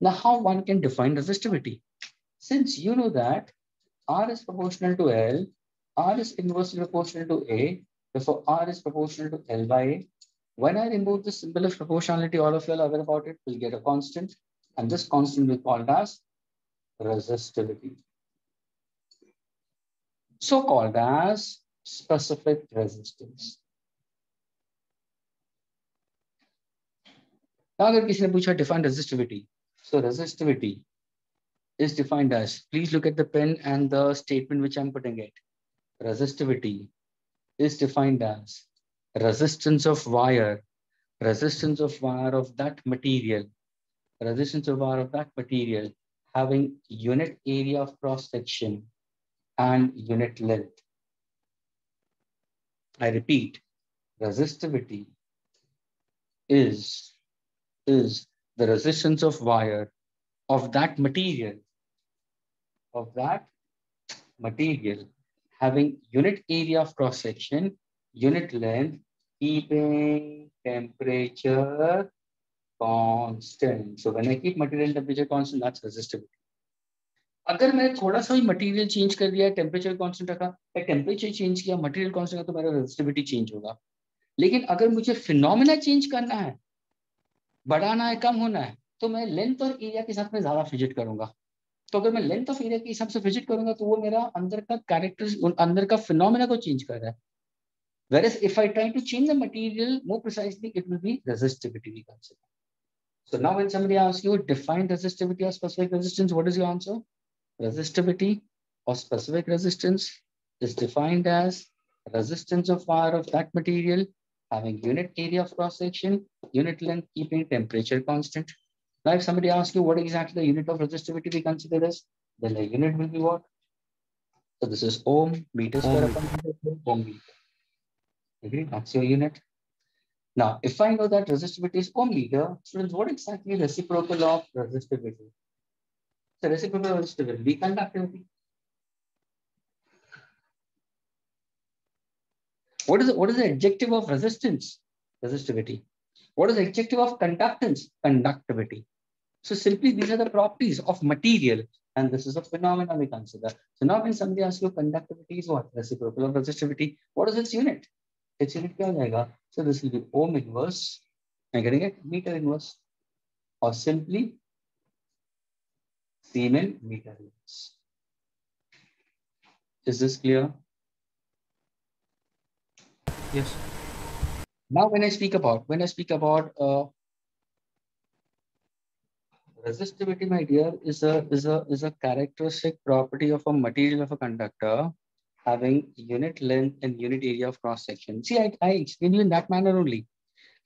Speaker 1: Now, how one can define resistivity? Since you know that R is proportional to L, R is inversely proportional to A, therefore R is proportional to L by A. When I remove the symbol of proportionality, all of you are aware about it, we'll get a constant, and this constant will be called as resistivity. So called as specific resistance. Now, अगर किसी ने पूछा define resistivity, so resistivity is defined as, please look at the pen and the statement which I'm putting it. Resistivity is defined as resistance of wire of that material, resistance of wire of that material having unit area of cross section and unit length. I repeat, resistivity is the resistance of wire of that material having unit area of cross section, unit length, keeping temperature constant. So when I keep material temperature constant, that's resistivity. अगर मैं थोड़ा सा भी material change कर दिया, temperature constant रखा, या temperature change किया, मटेरियल कांस्टेंट रखा, तो मेरा रेजिस्टिविटी चेंज होगा. लेकिन अगर मुझे फिनोमेना चेंज करना है, बढ़ाना है, कम होना है, तो मैं लेंथ और एरिया के साथ में ज्यादा फिजिट करूंगा. तो अगर मैं लेंथ ऑफ एरिया के हिसाब से फिजिट करूंगा तो वो मेरा अंदर का कैरेक्टर, अंदर का फिनोमेना को चेंज कर रहा है. Whereas if I try to change the material more precisely, it will be resistivity we consider. So now when somebody asks you define resistivity or specific resistance, what is your answer? Resistivity or specific resistance is defined as resistance of wire of that material having unit area of cross section, unit length, keeping temperature constant. Now if somebody asks you what exactly the unit of resistivity we consider as, then the unit will be what? So this is ohm, meter square upon meter, ohm meter. Agree? That's your unit. Now, if I know that resistivity is ohm meter, students, what exactly is reciprocal of resistivity? So reciprocal of resistivity, be conductivity. What is the adjective of resistance? Resistivity. What is the adjective of conductance? Conductivity. So simply these are the properties of material, and this is a phenomenon we consider. So now when somebody asks you conductivity is what? Reciprocal of resistivity. What is its unit? Its unit क्या हो जाएगा? So this will be ohm inverse. I'm getting it? Meter inverse. Or simply Siemens meter inverse. Is this clear?
Speaker 3: Yes.
Speaker 1: Now when I speak about resistivity, my dear, is a characteristic property of a material of a conductor having unit length and unit area of cross section. See, I explained you in that manner only.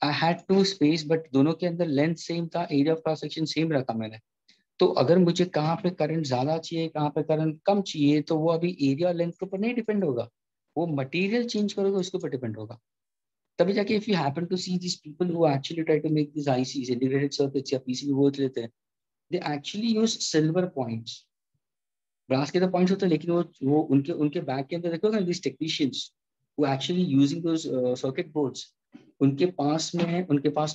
Speaker 1: I had two space, but दोनों के अंदर length same था, area of cross section same रखा मैंने. तो अगर मुझे कहाँ पे करंट ज्यादा चाहिए, कहाँ पे करंट कम चाहिए, तो वो अभी एरिया लेंथ के ऊपर नहीं डिपेंड होगा, वो मटेरियल चेंज करोगे उसके ऊपर डिपेंड होगा। तभी जाके if you happen to see this people who actually try to make this ICs integrated circuits या पीसीबी बोर्ड लेते हैं, they actually use silver points. Brass के तो पॉइंट्स होते हैं, लेकिन वो उनके उनके बैक के अंदर देखोगे this technicians who actually using those circuit boards, उनके पास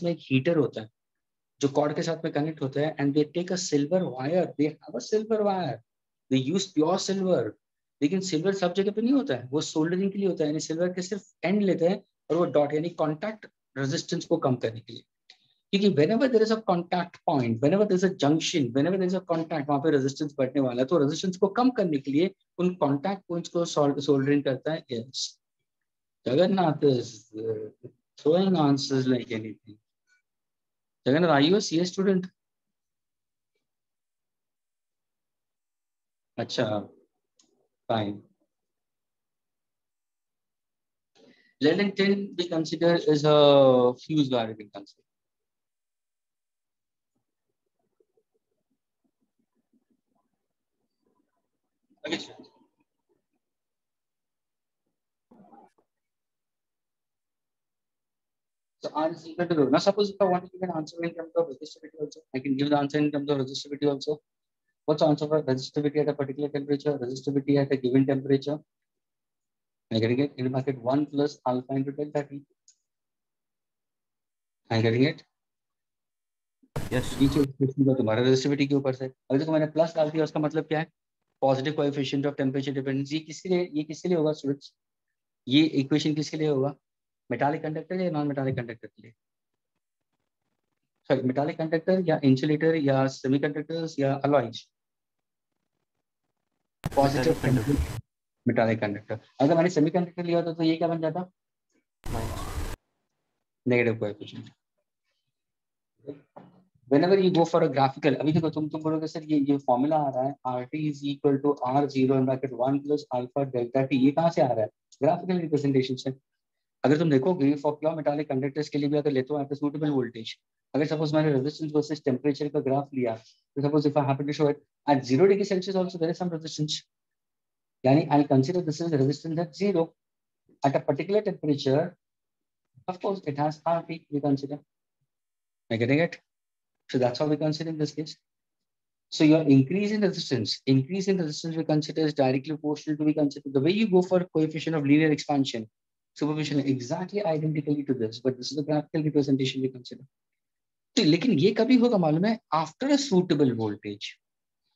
Speaker 1: में एक हीटर होता है जो कॉर्ड के साथ में कनेक्ट होता है, and they take a silver wire, they have a silver wire, they use pure silver. लेकिन सिल्वर सब जगह पे नहीं होता है, वो सोल्डरिंग के लिए होता है, यानी सिल्वर के सिर्फ एंड लेते हैं और वो डॉट यानी कॉन्टैक्ट रेजिस्टेंस को कम करने के लिए। क्योंकि whenever there is a contact point, whenever there is a junction, whenever there is a contact, वहां पे रेजिस्टेंस बढ़ने वाला है, तो रेजिस्टेंस को कम करने के लिए उन कॉन्टैक्ट पॉइंट्स को सोल्डरिंग करता है। Yes, Jagannath is throwing answers like anything. Jagannath, are you a CS student? अच्छा, fine. Lead and tin we consider is a fuse wire, we can consider. Okay, sure. So R is equal to rho. Now suppose if I want to give an answer in terms of resistivity also, I can give the answer in terms of resistivity also. What's the answer for resistivity at a particular temperature, resistivity at a given temperature? I'm getting it. In bracket 1 plus alpha into delta T. I'm getting it.
Speaker 3: Yes.
Speaker 1: नीचे expression का तुम्हारा resistivity के ऊपर से, अगर देखो मैंने plus डाल दिया, उसका मतलब क्या है? Positive coefficient of temperature dependence. ये किसके लिए होगा स्टूडेंट्स? ये इक्वेशन किसके लिए होगा? मेटालिक कंडक्टर या नॉन मेटालिक कंडक्टर के लिए? सॉरी, मेटालिक कंडक्टर या इंसुलेटर या सेमीकंडक्टर्स या अलॉयज? Positive metallic conductor. अगर मैंने सेमीकंडक्टर लिया होता तो ये क्या बन जाता? Negative coefficient. Whenever you go for a graphical, अभी देखो तुम बोलोगे सर ये फॉर्मूला आ रहा है RT is equal to R0 in bracket 1 plus alpha delta T, ये कहाँ से आ रहा है? ग्राफिकल रिप्रेजेंटेशन से। अगर तुम देखोगे फॉर प्योर मेटालिक कंडक्टर्स के लिए भी अगर लेते हो आपका सूटेबल वोल्टेज, अगर सपोज मैंने रेजिस्टेंस वर्सेस टेंपरेचर का ग्राफ लिया, तो suppose if I happen to show it at 0 degree Celsius also there is some resistance, यानी I consider this is resistance at 0 at a particular temperature. Of course it has RT, we consider. Am I getting it? So that's how we consider in this case. So your increase in resistance we consider is directly proportional to, we consider the way you go for coefficient of linear expansion, superposition exactly identically to this, but this is the graphical representation we consider. तो लेकिन ये कभी होगा मालूम है? After a suitable voltage.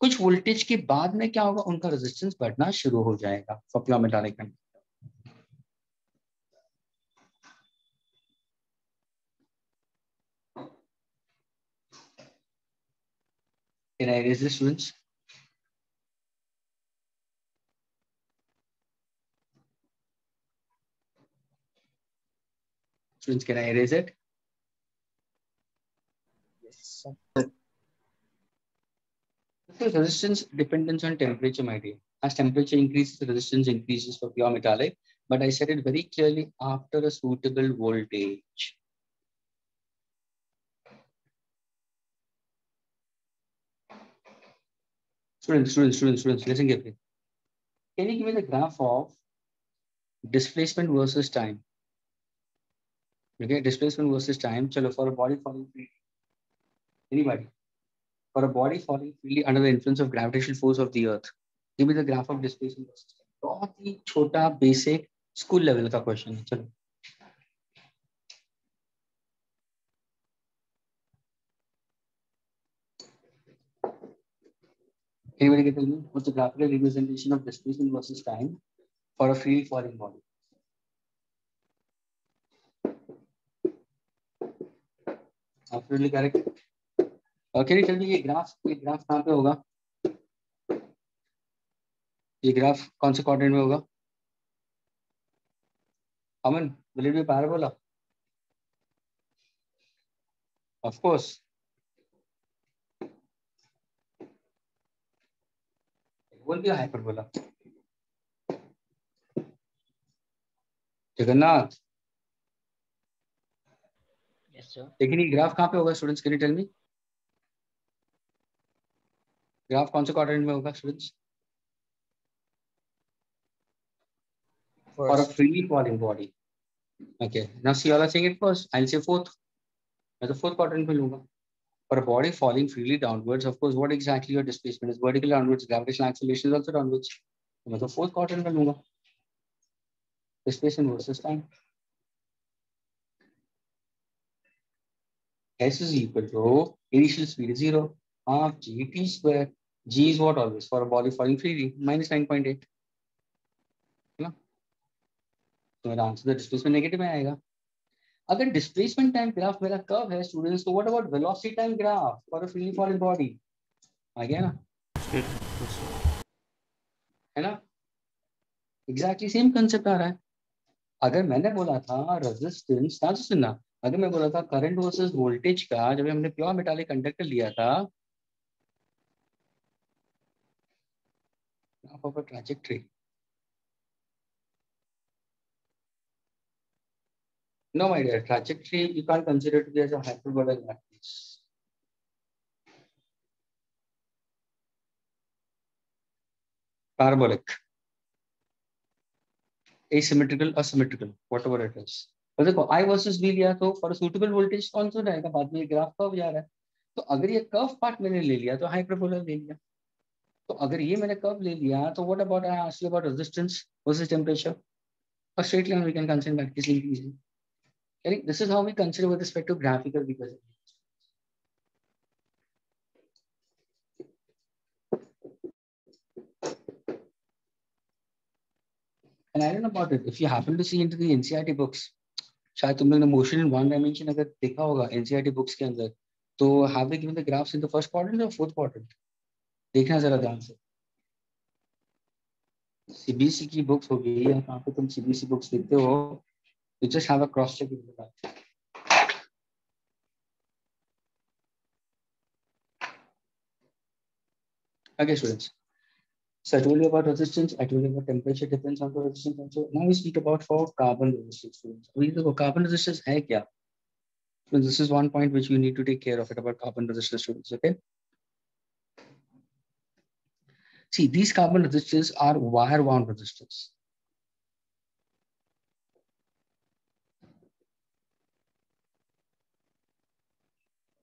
Speaker 1: कुछ voltage के बाद में क्या होगा? उनका रेजिस्टेंस बढ़ना शुरू हो जाएगा for pure metallic conductor. Can I erase this, students? Students, can I erase it?
Speaker 2: Yes, sir.
Speaker 1: So resistance depends on temperature, my dear. As temperature increases, resistance increases for pure metallic. But I said it very clearly, after a suitable voltage. Students, listen carefully. Can you give me the graph of displacement versus time? Okay, displacement versus time. Chalo, for a body falling freely. Anybody? For a body falling freely under the influence of gravitational force of the earth. Give me the graph of displacement versus time. बहुत ही छोटा basic school level का question है। चलो anybody can tell me what's the graphical representation of displacement versus time for a free falling body? Absolutely correct. Okay, tell me ये graph कहाँ पे होगा? ये ग्राफ कौन से क्वाड्रेंट में होगा? अमन, will it be parabola? Of course. It won't be a hyperbola. Jagannath,
Speaker 5: Yes, sir.
Speaker 1: लेकिन ये ग्राफ कहाँ पे होगा? Students, can you tell me? Graph कौन से क्वाड्रेंट में होगा students? For a freely falling body. Okay. Now see, all are saying it first. I'll say fourth. मैं तो fourth quadrant में लूंगा. For a body falling freely downwards, of course, what exactly your displacement is? Vertical downwards. Gravitational acceleration is also downwards. तो मैं तो fourth quadrant में लूंगा. Displacement versus time. S is equal to initial speed is 0 half g square. G is what always for a body falling freely minus 9.8. है ना? तो मेरा answer displacement negative में आएगा. अगर डिस्प्लेसमेंट टाइम ग्राफ मेरा कर्व है स्टूडेंट्स, तो what about velocity time graph for a freely falling body? आ गया ना? है ना? एग्जैक्टली सेम कंसेप्ट आ रहा है. अगर मैंने बोला था रेजिस्टेंस, ध्यान से सुनना, अगर मैं बोला था करंट वर्सेस वोल्टेज का, जब हमने प्योर मेटालिक कंडक्टर लिया था, graph of a trajectory. No, my dear, trajectory you can't consider to be as a hyperbola in that case. Parabolic, asymmetrical, asymmetrical, whatever it is. तो देखो I versus V लिया तो for a suitable voltage कौन सा रहेगा? बाद में ये ग्राफ कर्व जा रहा है, तो अगर ये कर्व पार्ट मैंने ले लिया तो हाइपरबोला ले लिया. तो अगर ये मैंने कर्व ले लिया तो what about I asked you about resistance versus temperature? A straight line we can consider that case easily. This is how we consider with respect to graphical representation. And I don't know about it. If you happen to see into the NCERT books, शायद तुम लोग ने motion in one dimension अगर देखा होगा NCERT books के अंदर, तो have they given the graphs in the first quadrant or fourth quadrant? देखना जरा ध्यान से. CBSE की books होगी या कहाँ पे तुम CBSE books देखते हो, you just have a cross check with that. Okay, students. So I told you about resistance. I told you about temperature depends on the resistance also. Now we speak about for carbon resistance, students. We देखो carbon resistance है क्या? So this is one point which you need to take care of it about carbon resistance, students. Okay. See, these carbon resistors are wire-wound resistors.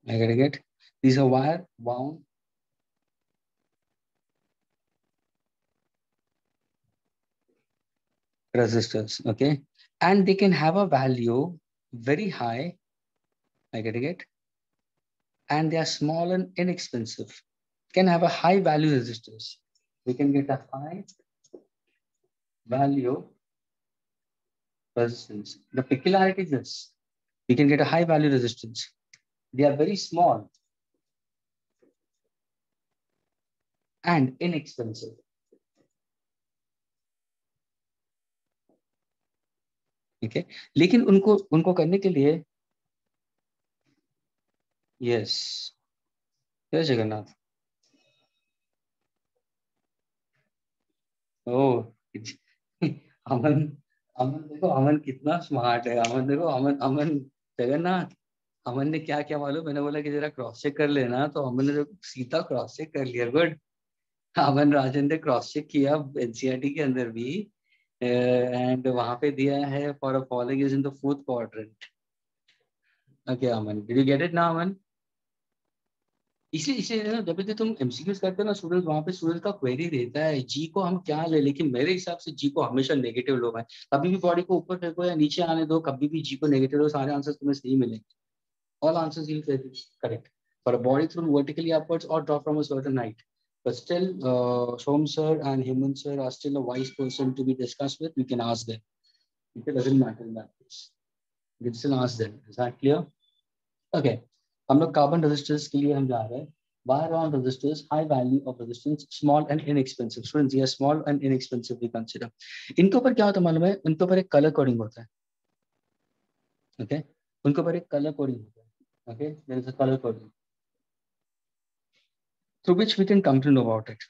Speaker 1: I gotta get. These are wire-wound resistors, okay? And they can have a value very high, I gotta get. And they are small and inexpensive. Can have a high value resistors. We can get a high value resistance. The peculiarity is this. We can get a high value resistance. They are very small and inexpensive. ठीक है, लेकिन उनको करने के लिए yes जय जगन्नाथ. ओ अमन अमन देखो, अमन कितना स्मार्ट है. अमन देखो, अमन अमन जगन्नाथ, अमन ने क्या क्या मालूम, मैंने बोला कि जरा क्रॉस चेक कर लेना, तो अमन ने सीधा क्रॉस चेक कर लिया. गुड. अमन राजन ने क्रॉस चेक किया एनसीईआरटी के अंदर भी, एंड वहां पे दिया है for a following is in the fourth quadrant. Okay Aman, did you get it now Aman? इसलिए जब भी तुम एमसीक्यूज करते हो ना स्टूडेंट, वहां पे स्टूडेंट का क्वेरी रहता है जी को हम क्या ले, लेकिन मेरे हिसाब से जी को हमेशा नेगेटिव लो. कभी भी बॉडी को ऊपर फेंको या नीचे आने दो, कभी भी जी को नेगेटिव लो, सारे आंसर्स तुम्हें सही मिलेंगे. All answers will be correct for a body thrown vertically upwards और drop from a certain height. But still, Shom sir and Hemant sir are still a wise person to be discussed with. We can ask them. It doesn't matter in that case. We can still ask them. Is that clear? Okay. हम लोग carbon resistance के लिए हम जा रहे हैं. Wire wound resistors, high value of resistance, small and inexpensive. Students, ये small and inexpensive we consider. इनके ऊपर क्या होता है मालूम है? इनके ऊपर एक color coding होता है. Okay? उनके ऊपर एक color coding होता है. Okay? There is a color coding through which we can come to know about it.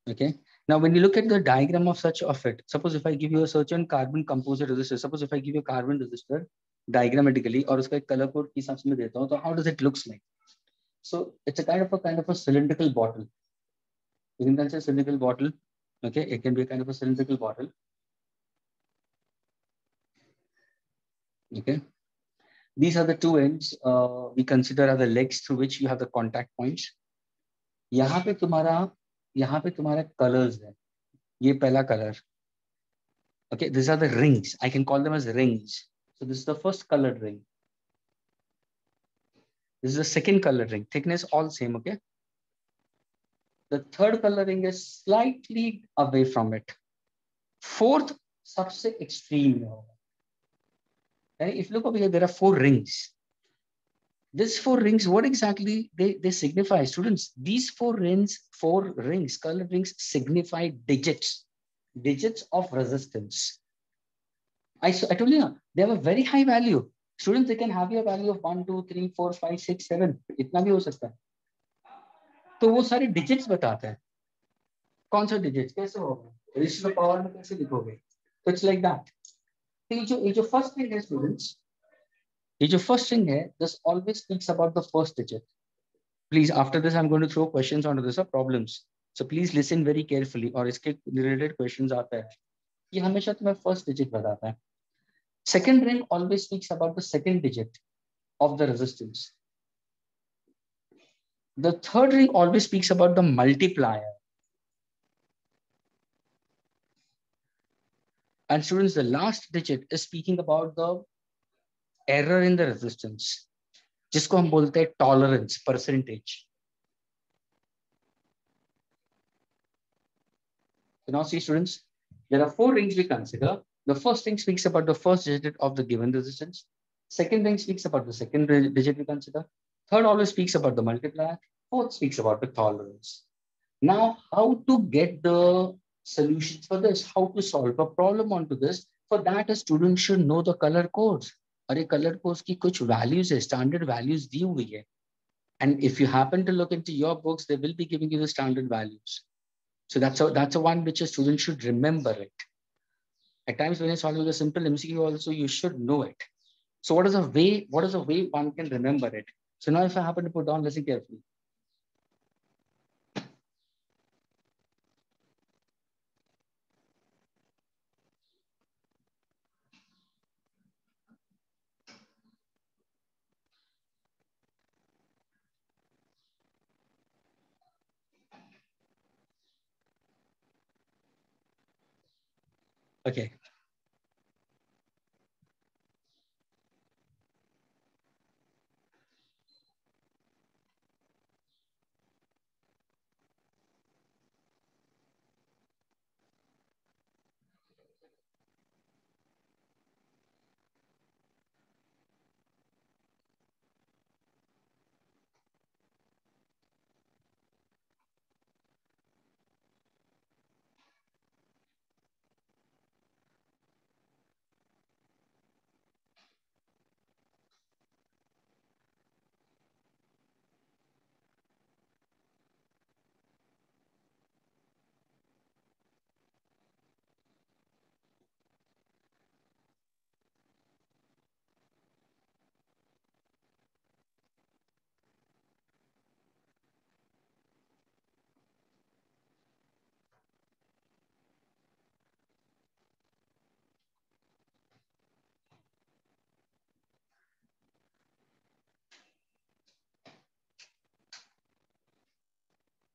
Speaker 1: Okay? Now, when you look at the diagram of such of it, suppose if I give you a certain carbon composite resistor, suppose if I give you a carbon resistor diagrammatically, और उसका एक color code के हिसाब से मैं देता हूँ, तो how does it looks like? So it's a kind of a cylindrical bottle. You can consider cylindrical bottle. Okay, it can be a kind of a cylindrical bottle. Okay, these are the two ends we consider are the legs through which you have the contact points. यहाँ पे तुम्हारा colors है. ये पहला color. Okay, these are the rings. I can call them as rings. So this is the first colored ring. This is the second color ring. Thickness all same. Okay. The third color ring is slightly away from it. Fourth, सबसे extreme. And if you look over here, there are 4 rings. These 4 rings, what exactly they signify, students? These 4 rings, colored rings signify digits of resistance. I told you, they have a very high value. Students, they can have a value of 1, 2, 3, 4, 5, 6, 7. इतना भी हो सकता है. तो वो सारे digits बताते हैं. कौन सा digits? कैसे होगा? Raised to the power में कैसे लिखोगे? So it's like that. ये जो first thing है, students. ये जो first thing है, this always speaks about the first digit. Please, after this, I'm going to throw questions onto this, problems. So please listen very carefully. और इसके related questions आता है. ये हमेशा तुम्हें first digit बताता है. Second ring always speaks about the second digit of the resistance. The third ring always speaks about the multiplier. And students, the last digit is speaking about the error in the resistance, जिसको हम बोलते हैं tolerance, percentage. So now see, students, there are 4 rings we consider. The first ring speaks about the first digit of the given resistance. Second ring speaks about the second digit we consider. Third always speaks about the multiplier. Fourth speaks about the tolerance. Now, how to get the solutions for this? How to solve a problem onto this? For that, a student should know the color codes. और color codes की कुछ values है, standard values दी हुई है. And if you happen to look into your books, they will be giving you the standard values. So that's a one which a student should remember it. At times when you're solving a simple MCQ also, you should know it. So what is a way one can remember it? So now if I happen to put down, listen carefully. Okay.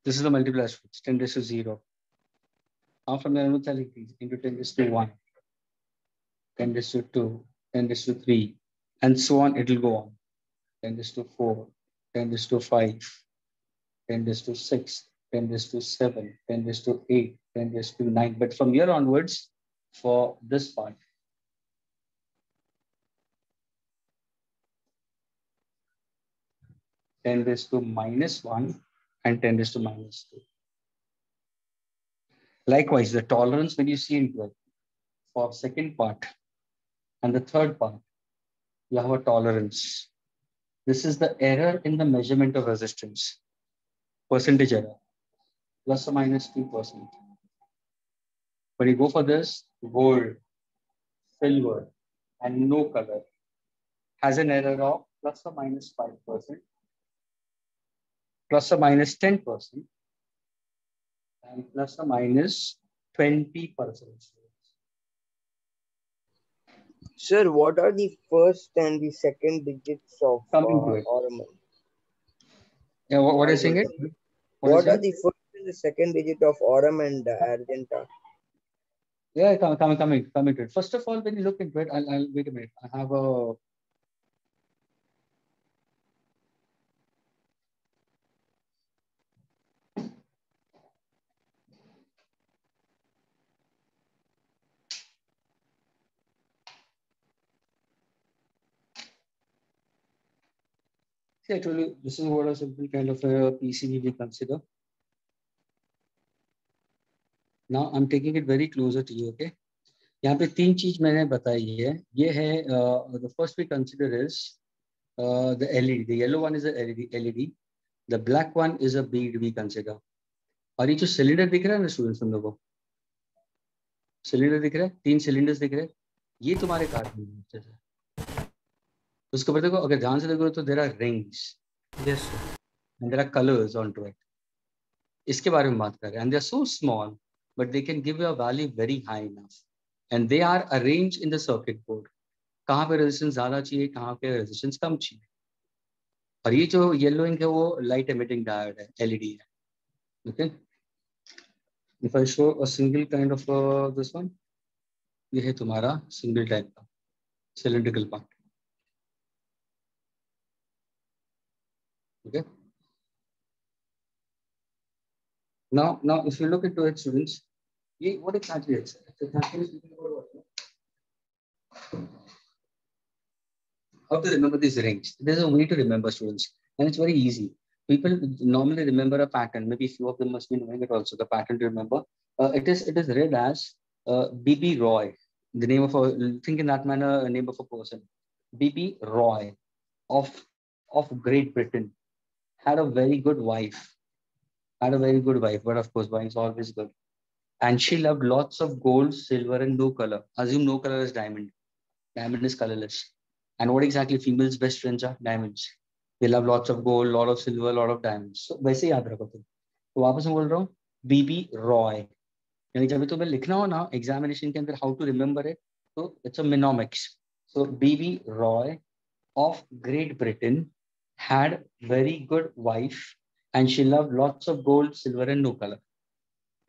Speaker 1: This is the multiplier, 10 raised to 0. Now from there, I'm going to tell you, please, into 10 raised to 1, 10 raised to 2, 10 raised to 3, and so on, it will go on. 10 raised to 4, 10 raised to 5, 10 raised to 6, 10 raised to 7, 10 raised to 8, 10 raised to 9. But from here onwards, for this part, 10 raised to -1 and 10 raised to -2. Likewise, the tolerance when you see into it, for second part and the third part, you have a tolerance. This is the error in the measurement of resistance. Percentage error, plus or minus 2%. When you go for this, gold, silver, and no color has an error of plus or minus 5%, plus or minus 10%, and plus or minus 20%.
Speaker 2: Sir, what are the first and the second digits of
Speaker 1: Coming to it.
Speaker 2: ornament?
Speaker 1: Yeah, what is saying it?
Speaker 2: What are the first and the second digit of Aurum and Argenta?
Speaker 1: Yeah, coming to it. First of all, when you look into it, I'll wait a minute. I have a see, I told you this is what a simple kind of a PCB we consider. Now I'm taking it very closer to you, okay? यहाँ पे तीन चीज मैंने बताई है. ये है the first we consider is the LED. The yellow one is a LED. The black one is a bead we consider. और ये जो सिलेंडर दिख रहा है ना स्टूडेंट्स तुम लोगों को, सिलेंडर दिख रहा है, 3 सिलेंडर्स दिख रहे हैं, ये तुम्हारे कार्बन है. उसके ऊपर देखो, अगर ध्यान से देखो तो there are rings.
Speaker 3: Yes, sir.
Speaker 1: And there are colours onto it. इसके बारे में बात कर रहे हैं. And they are so small but they can give you a value very high enough. And they are arranged in the circuit board. कहाँ पे resistance ज्यादा चाहिए, कहाँ पे रेजिस्टेंस कम चाहिए. और ये जो येलो इंक है वो लाइट एमिटिंग डायोड है, एलईडी है. Okay, if I show a single kind of this one, ये है तुम्हारा सिंगल टाइप का cylindrical part. Okay. Now, if you look into it, students, what exactly is it? It's exactly speaking about what? How to remember these rings? There's a way to remember, students, and it's very easy. People normally remember a pattern. Maybe few of them must be knowing it also. The pattern to remember. It is read as B.B. Roy. The name of a, think in that manner, a name of a person. B.B. Roy of Great Britain. Had a very good wife, but of course, wife is always good. And she loved lots of gold, silver, and no color. Assume no color is diamond. Diamond is colorless. And what exactly females' best friends are? Diamonds. They love lots of gold, lot of silver, lot of diamonds. So वैसे याद रखो तुम. तो वापस मैं बोल रहा हूँ, B.B. Roy. यानी जब तुम्हें लिखना हो ना एग्जामिनेशन के अंदर how to remember it, तो it's a mnemonics. So B.B. Roy of Great Britain had very good wife and she loved lots of gold, silver and no color.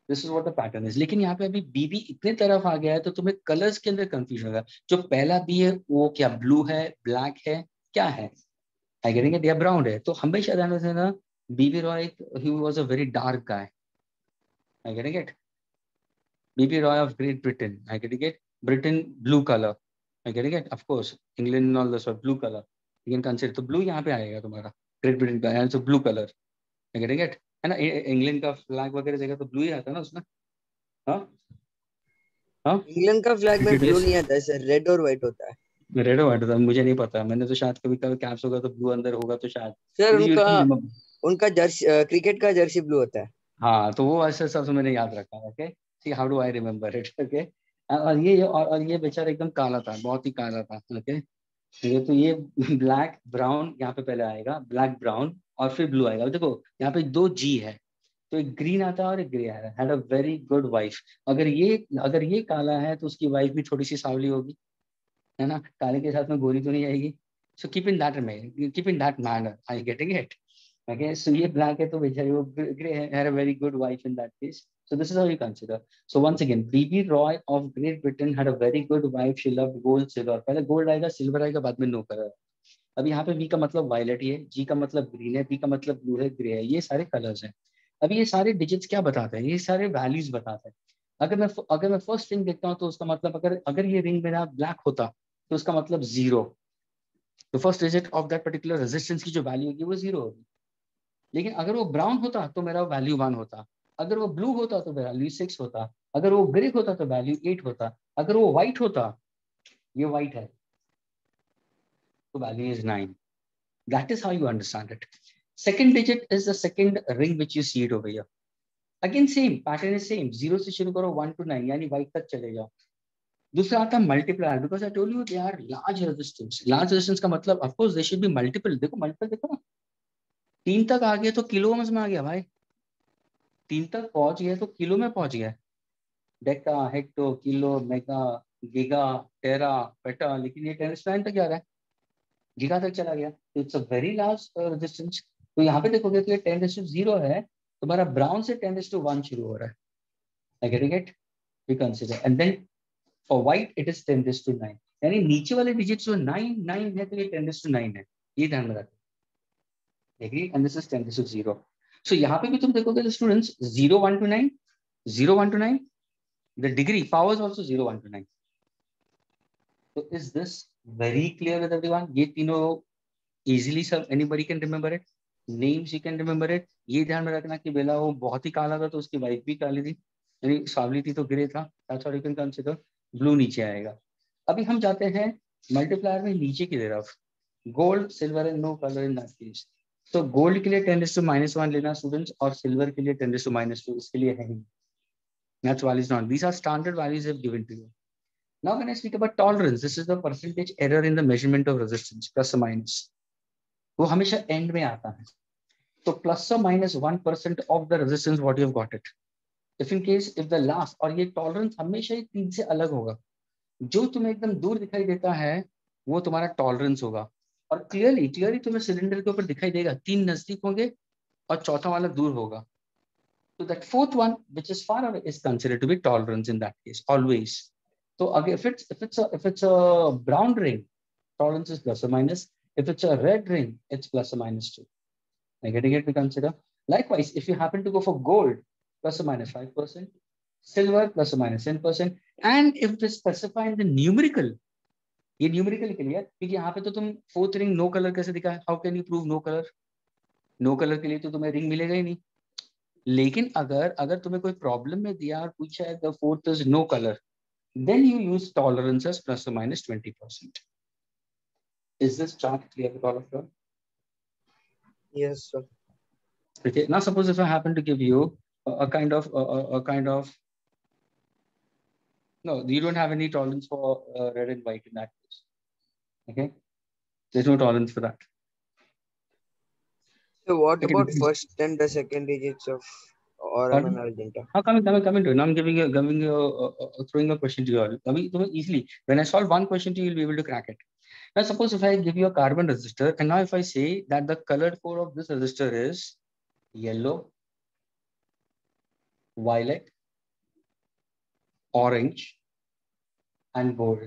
Speaker 1: This is what the pattern is. लेकिन यहाँ पे अभी बीबी इतने तरफ आ गया है तो तुम्हें कलर्स के अंदर कंफ्यूजन होगा. जो पहला बी है वो क्या ब्लू है, ब्लैक है, क्या है? I getting it? या ब्राउन है. तो हमेशा ध्यान रखना, B B Roy he was a very dark guy. I getting it? B B Roy of Great Britain. I getting it? Britain blue colour. I getting it? Of course England all this blue colour. You can consider. तो blue यहाँ पे आएगा तुम्हारा Great Britain का, and so blue colour. I getting it? है ना, England का flag वगैरह देखा तो ब्लू ही आता है ना उसमें. हाँ हाँ,
Speaker 2: इंग्लैंड का फ्लैग में ब्लू नहीं आता है सर, रेड और व्हाइट होता है.
Speaker 1: रेड और व्हाइट होता है, मुझे नहीं पता. मैंने तो शायद कभी कभी कैप्स होगा तो ब्लू अंदर होगा तो शायद.
Speaker 2: सर उनका जर्सी, क्रिकेट का जर्सी ब्लू होता है.
Speaker 1: हाँ, तो वो ऐसे सब मैंने याद रखा. Okay, see how do I remember it. Okay, और ये बेचारा एकदम काला था, बहुत ही काला था. ओके, ये ब्लैक ब्राउन यहाँ पे पहले आएगा, ब्लैक ब्राउन और फिर ब्लू आएगा. देखो यहाँ पे 2 जी है, तो एक ग्रीन आता है और एक ग्रे आता है. Had a very good wife. अगर ये काला है तो उसकी वाइफ भी थोड़ी सी सावली होगी, है ना. काले के साथ में गोरी तो नहीं आएगी. So keep in that manner. I am getting it? Okay, so ये ब्लैक है तो बेचारी वो ग्रे है. Had a very good wife in that case. So this is how you consider. So once again, B.B. Roy of Great Britain had a very good wife. She loved gold, silver. पहले gold आएगा, silver आएगा, बाद में no color. अब यहाँ पे V का मतलब violet है, G का मतलब green है, B का मतलब blue है, grey है. ये सारे colors हैं. अभी ये सारे digits क्या बताते हैं? ये सारे values बताते हैं. अगर मैं first ring देखता हूँ तो उसका मतलब अगर ये ring मेरा black होता तो उसका मतलब 0. The first digit of that particular resistance की जो value होगी वो 0 होगी. लेकिन अगर वो brown होता तो मेरा value 1 होता. अगर वो ब्लू होता तो वैल्यू 6 होता. अगर वो ग्रे होता तो वैल्यू 8 होता. अगर वो व्हाइट होता, ये व्हाइट है, तो value is 9. That is how you understand it. Second digit is the second ring which you see it over here. Again same pattern is same. 0 से शुरू करो 1 to 9 यानी व्हाइट तक चले जाओ. दूसरा आता है multiplier, because I told you they are large resistance. Large resistance का मतलब of course they should be multiple. देखो मल्टीपल देखो ना, 3 तक आ गया तो किलो में आ गया भाई. 3 तक पहुंच गया तो किलो में पहुंच गया, deca, hecto, kilo, mega, giga, tera, peta, लेकिन ये 10⁻⁹ तक जा रहा है, गीगा तक चला गया, तो it's a very large resistance. तो यहाँ पे देखोगे तो ये 10⁻0 है, तुम्हारा ब्राउन से 10⁻1 शुरू हो रहा है, I getting it? We consider, and then for white it is 10⁻9, यानी नीचे वाले डिजिट जो 9 है तो ये 10⁻9 है, ये ध्यान में रखो, agree? And this is 10⁻0. So यहाँ पे भी तुम देखोगे तो students 0 1 to 9, 0 1 to 9, the degree power is also 0 1 to 9. So is this very clear with everyone? ये तीनों easily सब anybody can remember it, names you can remember it. ये ध्यान में रखना कि बेला वो बहुत ही काला था तो उसकी वाइफ भी काली थी, यानी सावली थी तो ग्रे था, that's what you can consider. Blue नीचे आएगा। अभी हम जाते हैं मल्टीप्लायर में नीचे की तरफ, gold, silver and no colour in that case. तो गोल्ड के लिए 10⁻1 लेना स्टूडेंट्स, और सिल्वर के लिए 10⁻2, इसके लिए है ही, that's why it's not. These are standard values I've given to you. Now when I speak about tolerance, this is the percentage error in the measurement of resistance, plus or minus. वो हमेशा and में आता है, तो plus और minus 1% of the resistance what you have got it. If in case if the last, और ये tolerance हमेशा ही 3 से अलग होगा, जो तुम्हें एकदम दूर दिखाई देता है वो तुम्हारा टॉलरेंस होगा, और क्लियरली तुम्हें सिलेंडर के ऊपर दिखाई देगा, 3 नजदीक होंगे और चौथा वाला दूर होगा, so that fourth one which is far away is considered to be tolerance in that case always. So again, if it's a brown ring, tolerance is plus or minus. If it's a red ring, it's plus or minus 2. Are getting it? We consider. Likewise, if you happen to go for gold, plus or minus 5%, silver plus or minus 10%, and if they specify in the numerical, ये numerical के लिए, क्योंकि यहाँ पे तो तुम fourth ring no colour कैसे दिखा है, how can you prove no colour? No colour के लिए तो तुम्हें रिंग मिलेगा ही नहीं, लेकिन अगर तुम्हें कोई प्रॉब्लम में दिया और पूछा है the fourth is no colour, then you use tolerances plus or minus 20%. Is this chart clear with all of you?
Speaker 2: Yes, sir.
Speaker 1: Okay. Now suppose if I happen to give you a kind of no, you don't have any tolerance for red and white in that case. Okay, there's no tolerance for that.
Speaker 2: So what
Speaker 1: Okay.
Speaker 2: about first and the second digits of aurum and argenta?
Speaker 1: Coming to it. Now I'm giving you throwing a question to you all. Easily, when I solve one question to you, you'll be able to crack it. Now suppose if I give you a carbon resistor, and now if I say that the colored core of this resistor is yellow, violet, orange, and gold.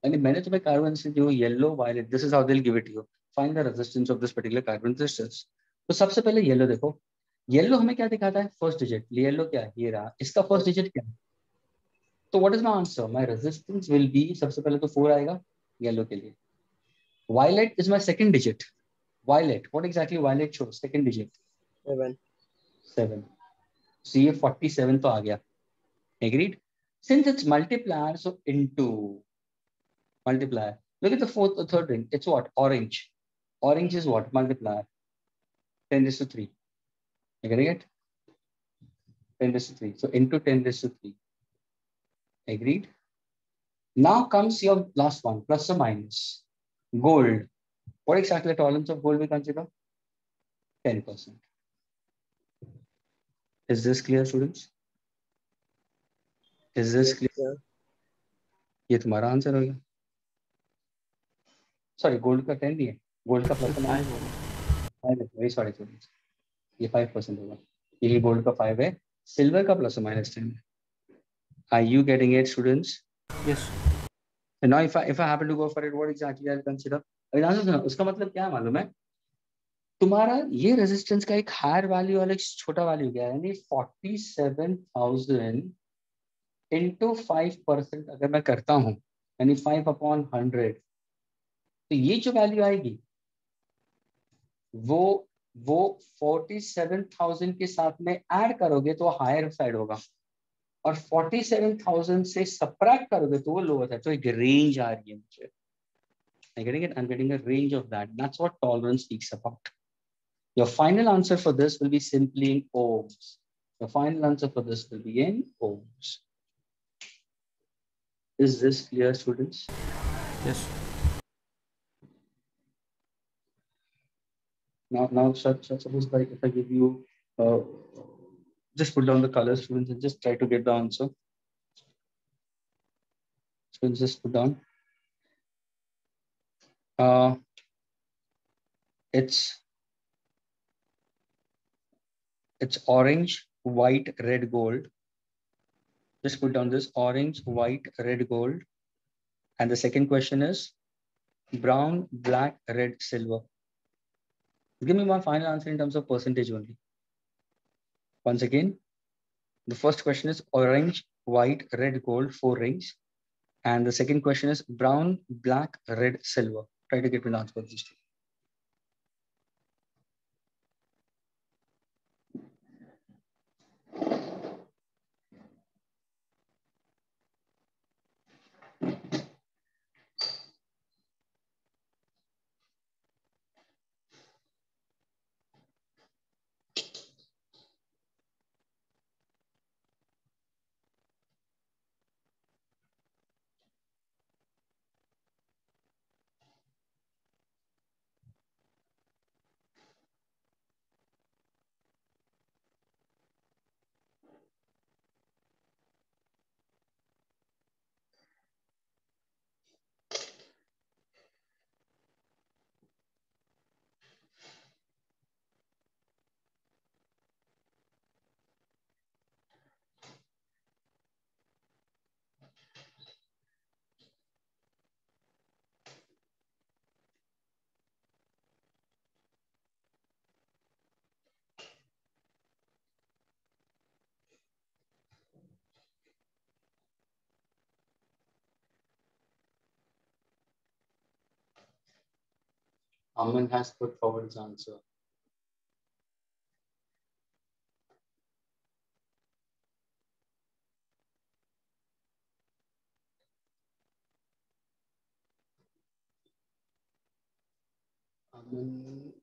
Speaker 1: And मैंने तुम्हें carbon resistor दिया yellow, violet. This is how they'll give it to you. Find the resistance of this particular carbon resistors. तो सबसे पहले yellow देखो, yellow हमें क्या दिखाता है? First digit. Yellow क्या है? ये रहा. इसका first digit क्या है? तो what is my answer? My resistance will be, सबसे पहले तो 4 आएगा yellow के लिए. Violet is my second digit. Violet. What exactly violet shows? Second digit. 7. So ये 47 तो आ गया. Agreed? Since it's multiplier, so into multiplier. Look at the third ring. It's what? Orange. Orange is what? Multiplier. 10⁻3. You getting it? 10⁻3. So into 10⁻3. Agreed? Now comes your last one, plus or minus. Gold. What exactly the tolerance of gold we consider? 10%. Is this clear, students? Is this clear? ये तुम्हारा answer हो गया. Sorry, gold का 10 नहीं है. Gold का plus or minus 5 है. Very sorry, students. ये 5% होगा. ये gold का 5 है. Silver का plus or minus 10 है. Are you getting it, students?
Speaker 3: Yes.
Speaker 1: And now if I happen to go for it, what exactly I'll consider? अभी आंसर सुनो. उसका मतलब क्या मालूम है? तुम्हारा ये रेजिस्टेंस का एक हायर वैल्यू और एक छोटा वैल्यू क्या है, यानी 47,000 into 5% अगर मैं करता हूं, यानी 5/100, तो ये जो वैल्यू आएगी वो 47,000 के साथ में ऐड करोगे तो हायर साइड होगा, और 47,000 से सब्ट्रैक्ट करोगे तो वो लोअर साइड. तो एक रेंज आ रही है मुझे. I'm getting a range of that. That's what tolerance speaks about. Your final answer for this will be simply in ohms. The final answer for this will be in ohms. Is this clear, students?
Speaker 3: Yes.
Speaker 1: Now, suppose if I give you Just put down the colors, students, and just try to get the answer. Students, just put down. It's orange, white, red, gold. Just put down this orange, white, red, gold. And the second question is brown, black, red, silver. Give me my final answer in terms of percentage only. Once again, the first question is orange, white, red, gold, 4 rings. And the second question is brown, black, red, silver. Try to get me the answer for these two. Aman has put forward his answer. Aman.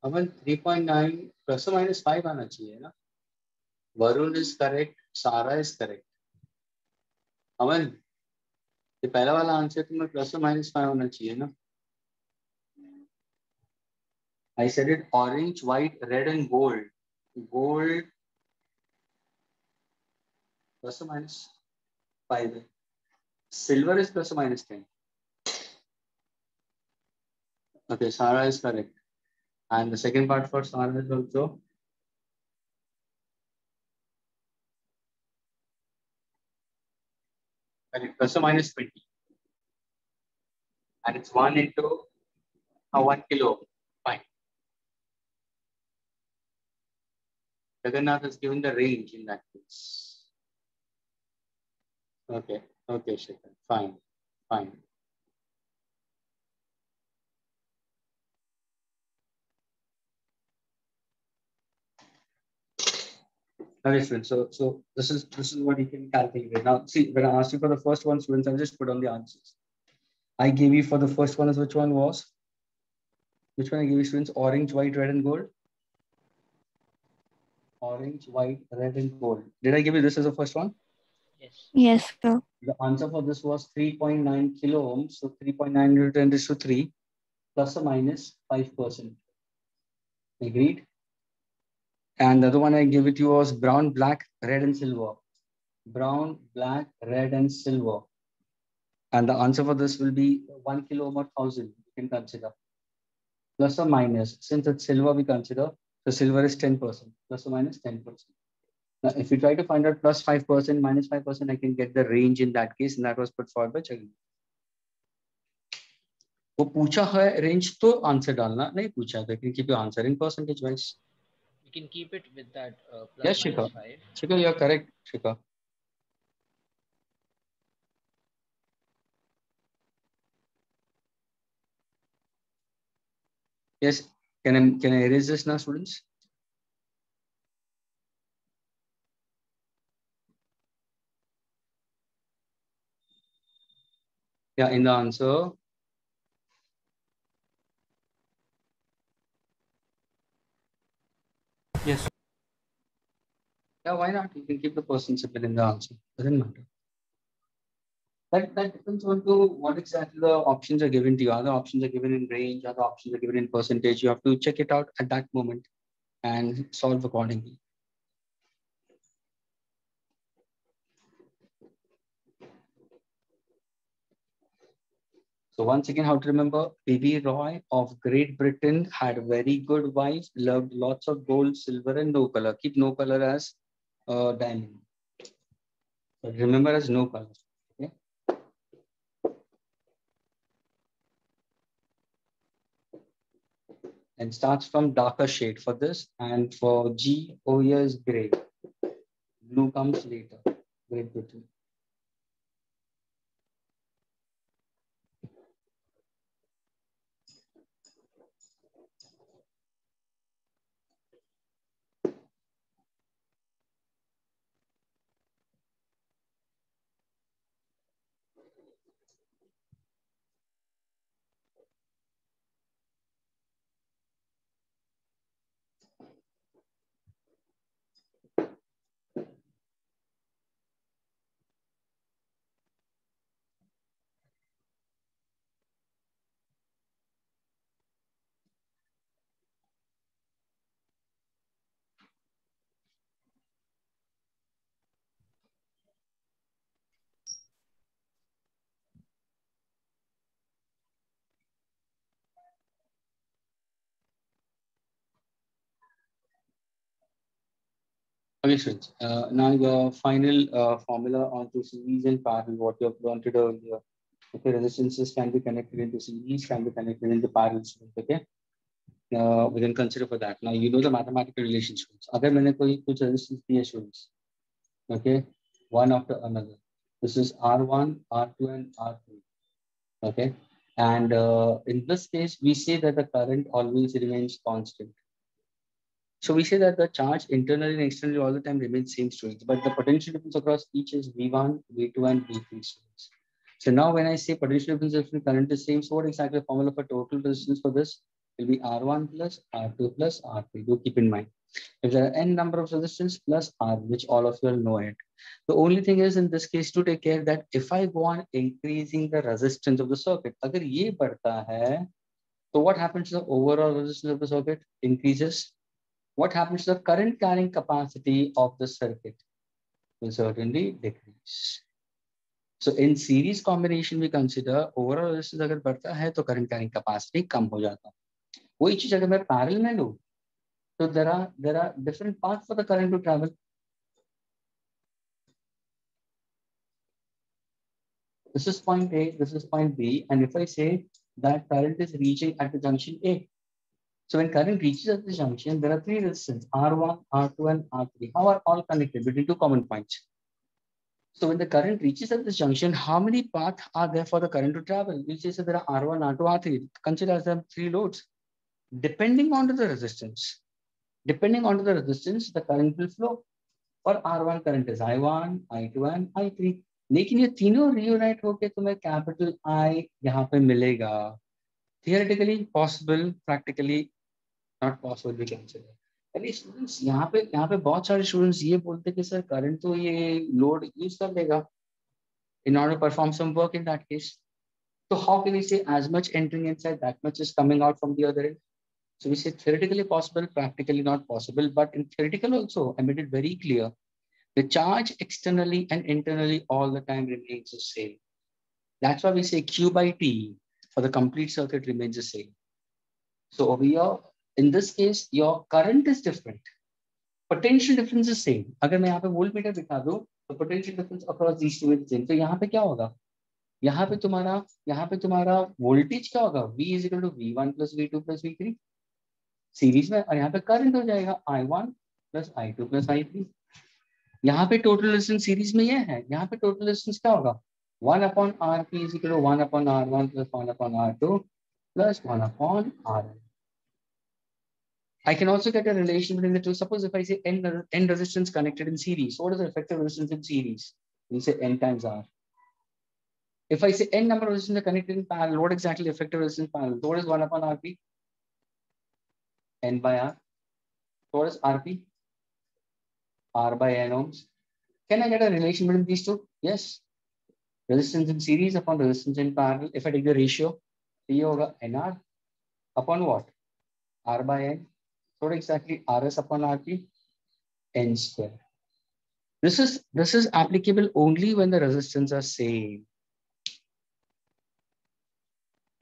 Speaker 1: Aman 3.9 plus or minus 5 आना चाहिए ना? Varun is correct. Sara is correct. Aman, ये पहला वाला answer तुम्हें plus और minus 5 होना चाहिए ना? I said it orange, white, red, and gold. Gold plus or minus 5. Silver is plus or minus 10. Okay, Sarah is correct. And the second part for Sarah is also correct, plus or minus 20. And it's 1 into 1 kilo. Fine. Jagannath is given the range in that case. Okay, okay, Shekhar. Fine, fine. Okay, students. So this is what you can calculate. Now, see, when I asked you for the first one, students, I'll just put on the answers. I gave you for the first one is which one was? Which one I gave you, students? Orange, white, red, and gold. Orange, white, red, and gold. Did I give you this as the first one?
Speaker 5: Yes.
Speaker 4: Yes, sir.
Speaker 1: The answer for this was 3.9 kilo ohms. So 3.9 into 10 to 3 plus or minus 5%. Agreed? And the other one I gave it to you was brown, black, red, and silver. Brown, black, red, and silver. And the answer for this will be 1 kilo ohm or 1000. You can consider. Plus or minus. Since it's silver, we consider. So silver is 10%. Plus or minus 10%. Now, if you try to find out plus 5%, minus 5%, I can get the range in that case. And that was put forward by Jagan. वो पूछा है range तो answer डालना नहीं पूछा है. You can keep your answer in percentage wise.
Speaker 5: You can keep it with that plus
Speaker 1: Yes,
Speaker 5: minus
Speaker 1: Shikha.
Speaker 5: 5.
Speaker 1: Shikha, you are correct, Shikha. Yes, can I erase this now, students? Yeah, in the answer.
Speaker 3: Yes.
Speaker 1: Yeah, why not? You can keep the person simple in the answer. Doesn't matter. That depends on to what exactly the options are given to you. Other options are given in range, other options are given in percentage. You have to check it out at that moment and solve accordingly. So once again, how to remember, P.V. Roy of Great Britain had a very good wife, loved lots of gold, silver, and no color. Keep no color as diamond. But remember as no color. Okay? And starts from darker shade for this. And for G, O here is gray. Blue comes later. Great Britain. Okay, students. Now your final formula onto series and parallel, what you have learned it earlier. Okay, resistances can be connected into series, can be connected into parallel. Okay, we can consider for that. Now you know the mathematical relations. अगर मैंने कोई कुछ resistance दिए students, okay, one after another. This is R1, R2, and R3. Okay, and in this case, we say that the current always remains constant. So we say that the charge internally and externally all the time remains same students, but the potential difference across each is V1, V2, and V3 students. So now when I say potential difference between current is same, so what exactly the formula for total resistance for this will be R1 plus R2 plus R3. Do keep in mind. If there are n number of resistance plus R, which all of you will know it. The only thing is in this case to take care that if I go on increasing the resistance of the circuit, अगर ये बढ़ता है, so what happens to the overall resistance of the circuit? Increases. What happens to the current carrying capacity of the circuit? Will certainly decrease. So in series combination we consider overall resistance अगर बढ़ता है तो current carrying capacity कम हो जाता है. वही चीज अगर मैं parallel में लूँ, so there are different paths for the current to travel. This is point A, this is point B, and if I say that current is reaching at the junction A, so when current reaches at the junction, there are three resistance R1, R2, and R3. How are all connected between two common points? So when the current reaches at this junction, how many paths are there for the current to travel? We'll say so there are R1, R2, R3. Consider as them three loads. Depending on the resistance, the current will flow. और R1 current is I1, I2 and I3. लेकिन ये तीनों reunite होके तुम्हें capital I यहाँ पे मिलेगा. Theoretically possible, practically not possible we consider. अरे स्टूडेंट्स यहाँ पे बहुत सारे स्टूडेंट्स ये बोलते कि सर करंट तो ये लोड यूज कर लेगा in order to perform some work in that case. So how can we say as much entering inside, that much is coming out from the other end? So we say theoretically possible, practically not possible, but in theoretical also, I made it very clear. The charge externally and internally all the time remains the same. That's why we say Q by T for the complete circuit remains the same. So over here, in this case, your current is different. Potential difference is same. अगर मैं यहाँ पे voltmeter दिखा दूँ, तो potential difference across these two is same. तो यहाँ पे क्या होगा? यहाँ पे तुम्हारा voltage क्या होगा? V is equal to V1 plus V2 plus V3 series में, और यहाँ पे करंट हो जाएगा I1 plus I2 plus I3. यहाँ पे टोटल रेजिस्टेंस सीरीज में ये है, यहाँ पे टोटल रेजिस्टेंस क्या होगा? 1/RP is equal to 1/R1 plus 1/R2 plus 1/RN. I can also get a relation between the two. Suppose if I say n resistance connected in series, what is the effective resistance in series? We say n times R. If I say n number of resistors are connected in parallel, what exactly effective resistance in parallel? So what is 1/RP? N by R. So what is RP? R by N ohms. Can I get a relation between these two? Yes. Resistance in series upon resistance in parallel. If I take the ratio, ये होगा NR upon what? R by N. So exactly RS upon RP, N square. This is applicable only when the resistance are same.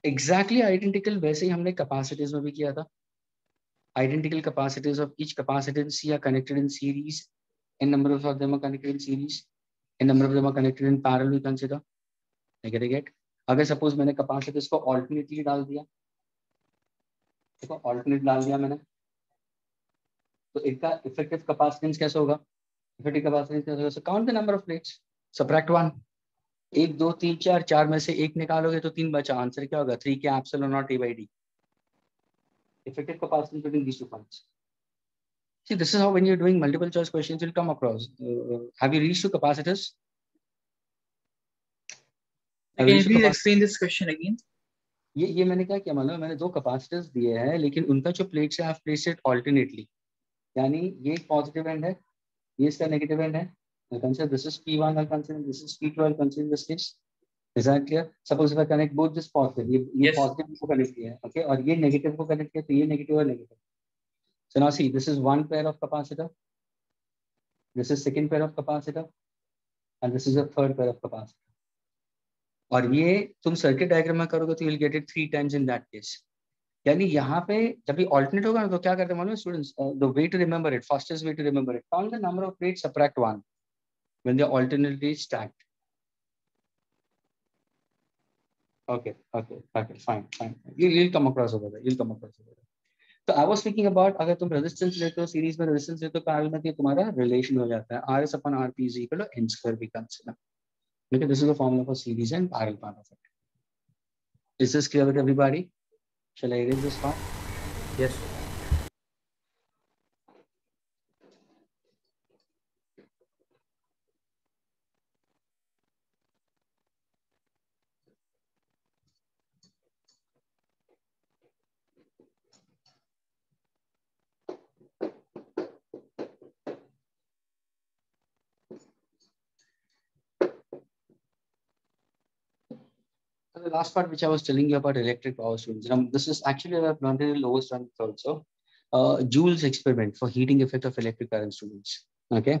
Speaker 1: Exactly identical वैसे ही हमने capacities में भी किया था. Identical capacities of each capacitance are connected in series. N number of them are connected in series. N number of them are connected in parallel. We consider. I get it. अगर suppose मैंने capacitors को alternately डाल दिया, इसको alternate डाल दिया मैंने, तो इनका effective capacitance कैसा होगा? Effective capacitance कैसा होगा? So count the number of plates. Subtract 1. 1, 2, 3, 4, 4 में से 1 निकालोगे तो 3 बचा. Answer क्या होगा? 3 के epsilon naught A by D. Effective capacitance between these two points. See, this is how when you're doing multiple choice questions, you'll come across. Have you reached to capacitors?
Speaker 6: Can you please explain this question again?
Speaker 1: ये मैंने क्या किया मालूम है, मैंने दो capacitors दिए हैं लेकिन उनका जो प्लेट्स है I have placed it alternately. यानी ये एक पॉजिटिव एंड है, ये इसका नेगेटिव एंड है. आई consider this is P1, I consider this is P2, I consider this case. Is that clear? Suppose if I connect both this positive, ये positive को connect किया है, ओके, और ये नेगेटिव को कनेक्ट किया, तो ये नेगेटिव और negative. So now see, this is one pair of capacitor, this is second pair of capacitor and this is a third pair of capacitor. और ये तुम सर्किट डायग्राम में करोगे तो you will get it 3 times in that case. यानी यहाँ पे जब ये ऑल्टरनेट होगा ना तो क्या करते हैं मालूम students? The way to remember it, fastest way to remember it, count the number of plates, subtract 1 when they are alternately stacked. Okay, fine. You'll come across over there. तो आई वाज स्पीकिंग अबाउट, अगर तुम resistance लेते हो series में, resistance लेते हो parallel में, तो तुम्हारा रिलेशन हो जाता है RS upon RP is equal to N square we consider. Okay, this is the formula for series and parallel part of it. Is this clear with everybody? Shall I erase this part?
Speaker 3: Yes.
Speaker 1: The last part which I was telling you about electric power students. Now, this is actually I've learned in the lowest one also. Joule's experiment for heating effect of electric current students. Okay.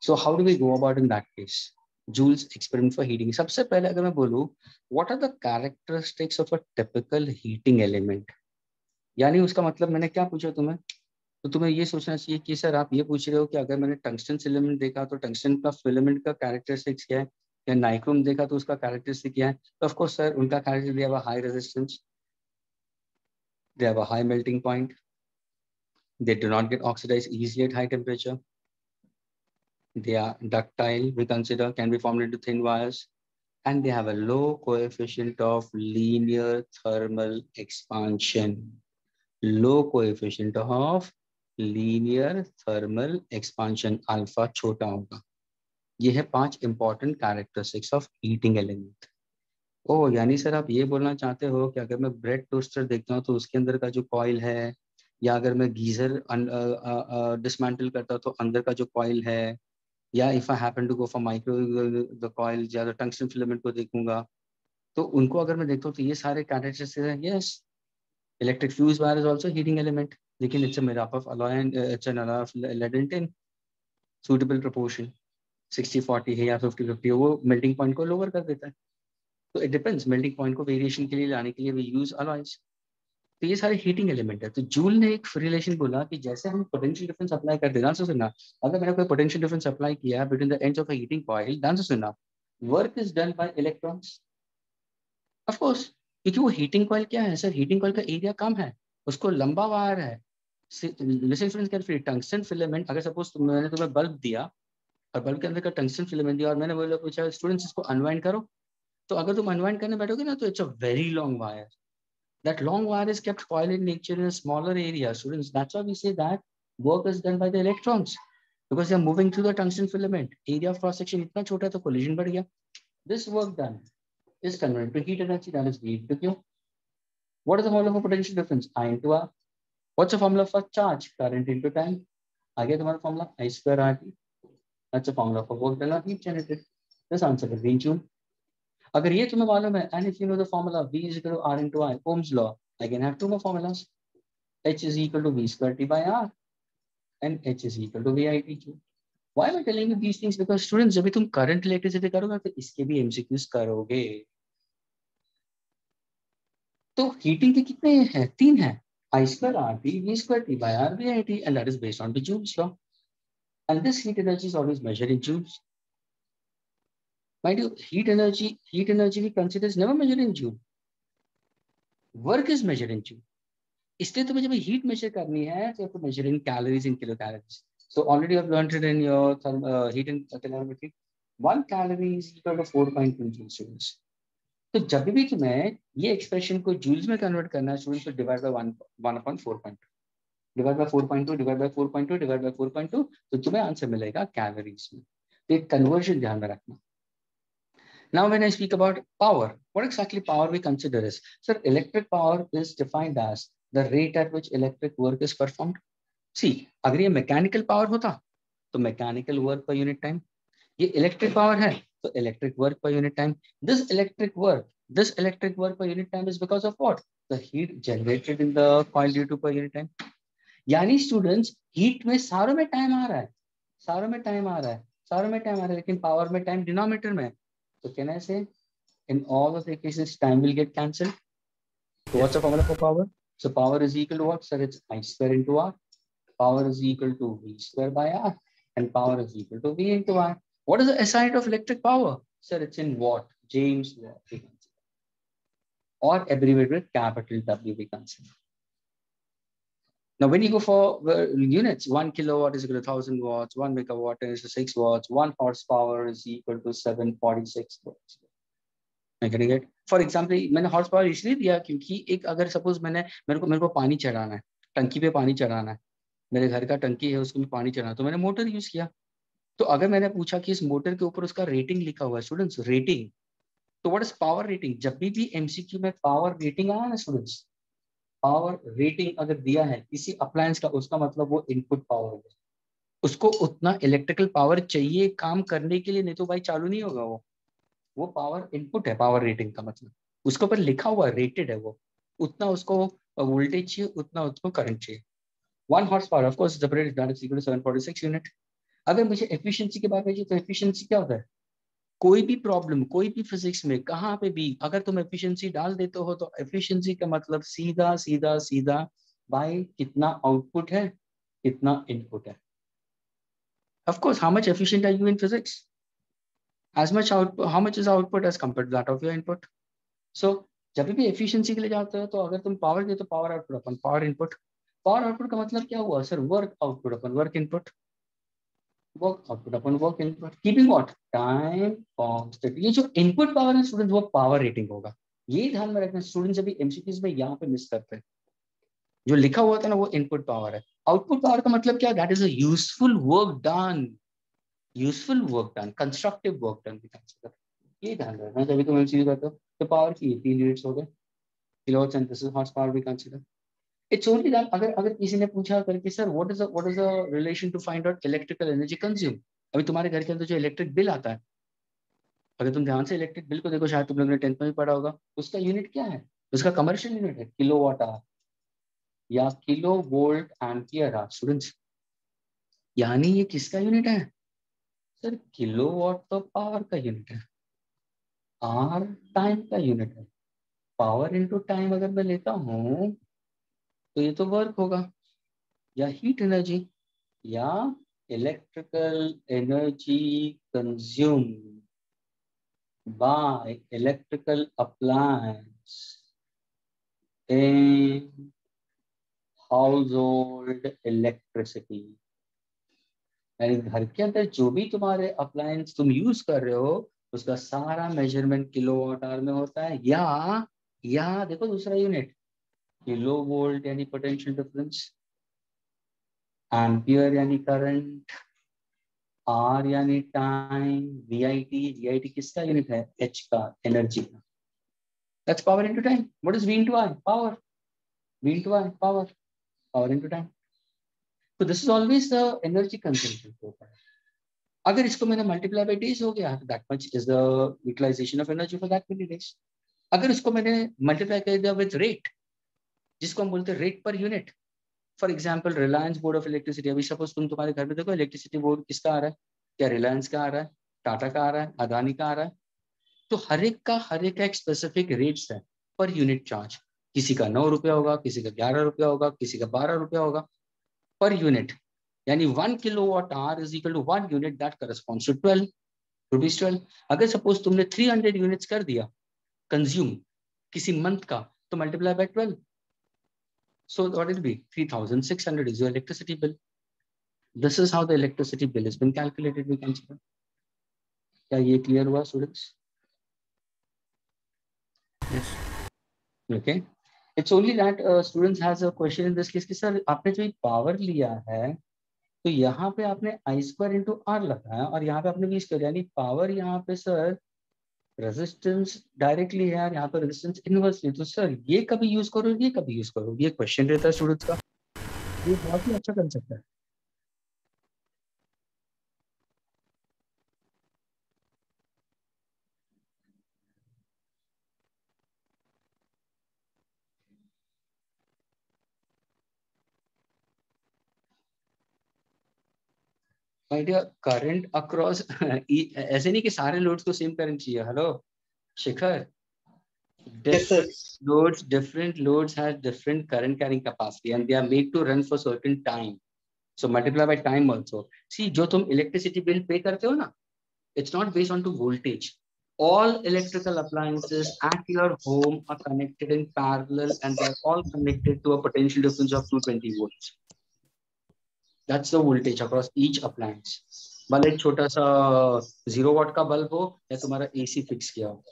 Speaker 1: So how do we go about in that case? Joule's experiment for heating. सबसे पहले अगर मैं बोलूँ, what are the characteristics of a typical heating element? यानी उसका मतलब मैंने क्या पूछा तुम्हें? तो तुम्हें ये सोचना चाहिए कि सर आप ये पूछ रहे हो कि अगर मैंने टंगस्टन फिलामेंट देखा तो टंगस्टन का फिलामेंट का कैरेक्टरिस्टिक्स क्या है, या नाइक्रोम देखा तो उसका कैरेक्टरिस्टिक क्या है. तो ऑफ कोर्स सर उनका characteristic, they have a high resistance, they have a high melting point, they do not get oxidised easily at high temperature, they are ductile, we consider, can be formed into thin wires, and they have a low coefficient of linear thermal expansion. Low coefficient of linear thermal expansion, alpha छोटा होगा. ये है 5 important characteristics of heating element. ओह, यानी sir आप ये बोलना चाहते हो कि अगर मैं ब्रेड टोस्टर देखता हूँ तो उसके अंदर का जो कॉइल है, या अगर मैं गीजर डिसमेंटल करता हूँ तो अंदर का जो कॉइल है, या if I happen to go for micro the coil या द टंगस्टन फिलामेंट को देखूंगा, तो उनको अगर मैं देखता हूँ तो ये सारे कैरेक्टरिस्टिक्स हैं. Yes, electric fuse wire is also heating element, लेकिन it's a made up of alloy and it's an alloy of lead and tin. Suitable proportion 60-40 है या 50-50, वो मेल्टिंग पॉइंट को लोअर कर देता है. तो इट डिपेंड्स, मेल्टिंग पॉइंट को वेरिएशन के लिए लाने के लिए वी यूज अलॉयज. तो ये सारे हीटिंग एलिमेंट है. तो जूल ने एक रिलेशन बोला कि जैसे हम पोटेंशियल डिफरेंस अप्लाई कर देना, सुनना, अगर मैंने कोई पोटेंशियल डिफरेंस अप्लाई किया between the ends of a heating coil, ध्यान से सुनना, work is done by electrons. Of course, क्योंकि वो हीटिंग कॉइल क्या है सर, हीटिंग कॉइल का एरिया कम है, उसको लंबा वायर है. Listen friends, carefully, tungsten filament, अगर सपोज मैंने तुम्हें बल्ब दिया और बल्ब के अंदर का टंगस्टन फिलामेंट दिया और मैंने बोला पूछा स्टूडेंट्स इसको अनवाइंड करो, तो अगर तुम अनवाइंड करने बैठोगे ना तो it's a very long wire. That long wire is kept coiled in nature in a smaller area, students. That's why we say that work is done by the electrons, because they are moving through the tungsten filament. Area of cross section इतना छोटा है तो collision बढ़ गया. This work done is converted to heat energy, that is V into Q. What is the formula for potential difference? I into R. What's the formula for charge? Current into time. आगे तुम्हारा formula I square RT. That's a formula for work done or heat generated. This answer will be in Joule. अगर ये तुम्हें मालूम है, and if you know the formula V is equal to R into I, Ohm's law, I can have two more formulas. H is equal to V square T by R, and H is equal to VIT Joule. Why am I telling you these things? Because students, जब भी तुम current electricity करोगे तो इसके भी MCQs करोगे. तो heating के कितने हैं? 3 हैं. I square RT, V square T by R, VIT, and that is based on the Joule's law. And this heat energy is always measured in joules. Mind you, heat energy we consider is never measured in joule. Work is measured in joule. इसलिए तुम्हें जब heat measure करनी है तो you have to measure in calories, in kilocalories. So already you have learned it in your heat and calorimetry. 1 calorie is equal to 4.2 joules. तो जब भी तुम्हें ये expression को joules में convert करना है, students will divide by 1 upon 4.2. Divide by 4.2, divide by 4.2, divide by 4.2, तो तुम्हें आंसर मिलेगा कैलोरीज में. तो एक कन्वर्जन ध्यान में रखना. Now when I speak about power, what exactly power we consider is, sir, electric power is defined as the rate at which electric work is performed. See, अगर ये mechanical power होता तो mechanical work per unit time. ये electric power है तो electric work per unit time. This electric work per unit time is because of what? The heat generated in the coil due to per unit time. यानी students heat में सारों में time आ रहा है, लेकिन power में टाइम डिनोमिनेटर में. तो कैन आई से in all of the cases time will get cancelled. So what's the formula for power? So power is equal to what? Sir, it's I square into R. Power is equal to V square by R, and power is equal to V into R. What is the SI unit of electric power? Sir, it's in watt. James watt we consider, or abbreviated with capital W we consider. Now, when you go for units, 1 kilowatt is equal to 1000 watts, 1 megawatt is equal to 6 watts, 1 horsepower is equal to 746 watts. I'm getting it? For example, मैंने horsepower इसलिए दिया क्योंकि एक अगर suppose मेरे को पानी चढ़ाना है, टंकी पे पानी चढ़ाना है, मेरे घर का टंकी है उसको पानी चढ़ाना, तो मैंने मोटर यूज किया. तो अगर मैंने पूछा कि इस मोटर के ऊपर उसका रेटिंग लिखा हुआ है, स्टूडेंट्स रेटिंग, तो व्हाट इज पावर रेटिंग? जब भी एमसीक्यू में पावर रेटिंग आया ना स्टूडेंट्स, पावर रेटिंग अगर दिया है किसी अप्लायंस का, उसका मतलब वो इनपुट पावर है. उसको उतना इलेक्ट्रिकल पावर चाहिए काम करने के लिए, नहीं तो भाई चालू नहीं होगा. वो पावर इनपुट है. पावर रेटिंग का मतलब उसके ऊपर लिखा हुआ रेटेड है, वो उतना उसको वोल्टेज चाहिए, उतना उसको करंट चाहिए. 1 horsepower of course separated that is equal to 746 unit. अगर मुझे एफिशिएंसी के बारे में चाहिए तो एफिशिएंसी क्या होता है? कोई भी प्रॉब्लम, कोई भी फिजिक्स में कहाँ पे भी अगर तुम एफिशिएंसी डाल देते हो तो एफिशिएंसी का मतलब सीधा सीधा सीधा भाई कितना आउटपुट है, कितना इनपुट है. Of course how much efficient are you in physics, as much output, how much is output as compared to that of your input. So जब भी एफिशिएंसी के लिए जाते हो तो अगर तुम पावर दे तो पावर आउटपुट अपन पावर इनपुट. पावर आउटपुट का मतलब क्या हुआ sir? Work output upon work input, work output upon work input, keeping what time constant. ये जो इनपुट पावर है स्टूडेंट वो पावर रेटिंग होगा. ये ध्यान में रखना स्टूडेंट्स, अभी एमसीक्यूज में यहाँ पे मिस करते हैं. जो लिखा हुआ था ना वो इनपुट पावर है. आउटपुट पावर का मतलब क्या? That is a useful work done, useful work done, constructive work done भी कंसीडर. ये ध्यान रखना जब भी तुम एमसीक्यू करते हो. तो पावर की 3 यूनिट्स हो गए, kilowatts and this is horsepower भी कंसीडर. इट्स ओनली दैट अगर किसी ने पूछा करके sir what is the relation to find out electrical energy consume. अभी तुम्हारे घर के अंदर जो इलेक्ट्रिक बिल आता है, अगर तुम ध्यान से इलेक्ट्रिक बिल को देखो, शायद तुम लोगों ने 10th में भी पढ़ा होगा, उसका यूनिट क्या है? उसका कमर्शियल यूनिट है किलोवाट आवर या kilo volt ampere hour. Students यानी ये किसका यूनिट है सर? किलोवाट तो पावर का यूनिट है, आर टाइम का यूनिट है. पावर इनटू टाइम अगर मैं लेता हूं तो ये तो वर्क होगा या हीट एनर्जी या electrical energy consume by electrical appliance in house hold electricity. यानी घर के अंदर जो भी तुम्हारे अप्लायंस तुम यूज कर रहे हो उसका सारा मेजरमेंट किलोवाट आवर में होता है. या देखो दूसरा यूनिट किलो वोल्ट यानी पोटेंशियल डिफरेंस, एम्पियर यानी करंट, आर यानी टाइम, वीआईटी किसका यूनिट है? एच का, एनर्जी का. That's power into time. What is V into I? Power. V into I power, power into time. So this is always the energy consumption profile. अगर इसको मैंने multiply by days हो गया, that much is the utilisation of energy for that many days. अगर इसको मैंने multiply कर दिया विद रेट, जिसको हम बोलते हैं rate per unit, for example Reliance board of electricity, अभी सपोज तुम तुम्हारे घर में देखो इलेक्ट्रिसिटी बोर्ड किसका आ रहा है, क्या रिलायंस का आ रहा है, टाटा का आ रहा है, अदानी का आ रहा है। तो हर एक का एक स्पेसिफिक रेट्स है पर यूनिट चार्ज। किसी का 9 रुपया होगा, किसी का 11 रुपया होगा, किसी का 12 रुपया होगा पर यूनिट। यानी 1 kilowatt hour is equal to 1 unit that corresponds to 12 rupees 12। अगर सपोज तुमने 300 यूनिट्स कर दिया कंज्यूम किसी मंथ का, तो multiply by 12, so what will be 3600 is your electricity bill. This is how the electricity bill has been calculated, we consider. क्या ये clear हुआ students?
Speaker 3: Yes.
Speaker 1: Okay. It's only that students has a question in this case कि sir आपने जो power लिया है तो यहाँ पे आपने I square into R लगाया और यहाँ पे आपने V square, यानी पावर यहाँ पे सर रेजिस्टेंस डायरेक्टली है, यहाँ पे रेजिस्टेंस इनवर्सली। तो सर ये कभी यूज करो, ये कभी यूज करो, ये क्वेश्चन रहता है स्टूडेंट्स का। ये बहुत ही अच्छा कंसेप्ट है। करंट अक्रॉस ऐसे नहीं कि सारे लोड्स को सेम करंट चाहिए। Hello Shikhar, different loads have different current carrying capacity and they are made to run for certain time, so multiply by time also. See, जो तुम electricity bill pay करते हो ना, it's not based on to voltage. All electrical appliances at your home are connected in parallel and they are all connected to a potential difference of 220 volts. That's the voltage across each appliance. भले एक छोटा सा 0 watt का bulb हो या तुम्हारा AC fix किया हो,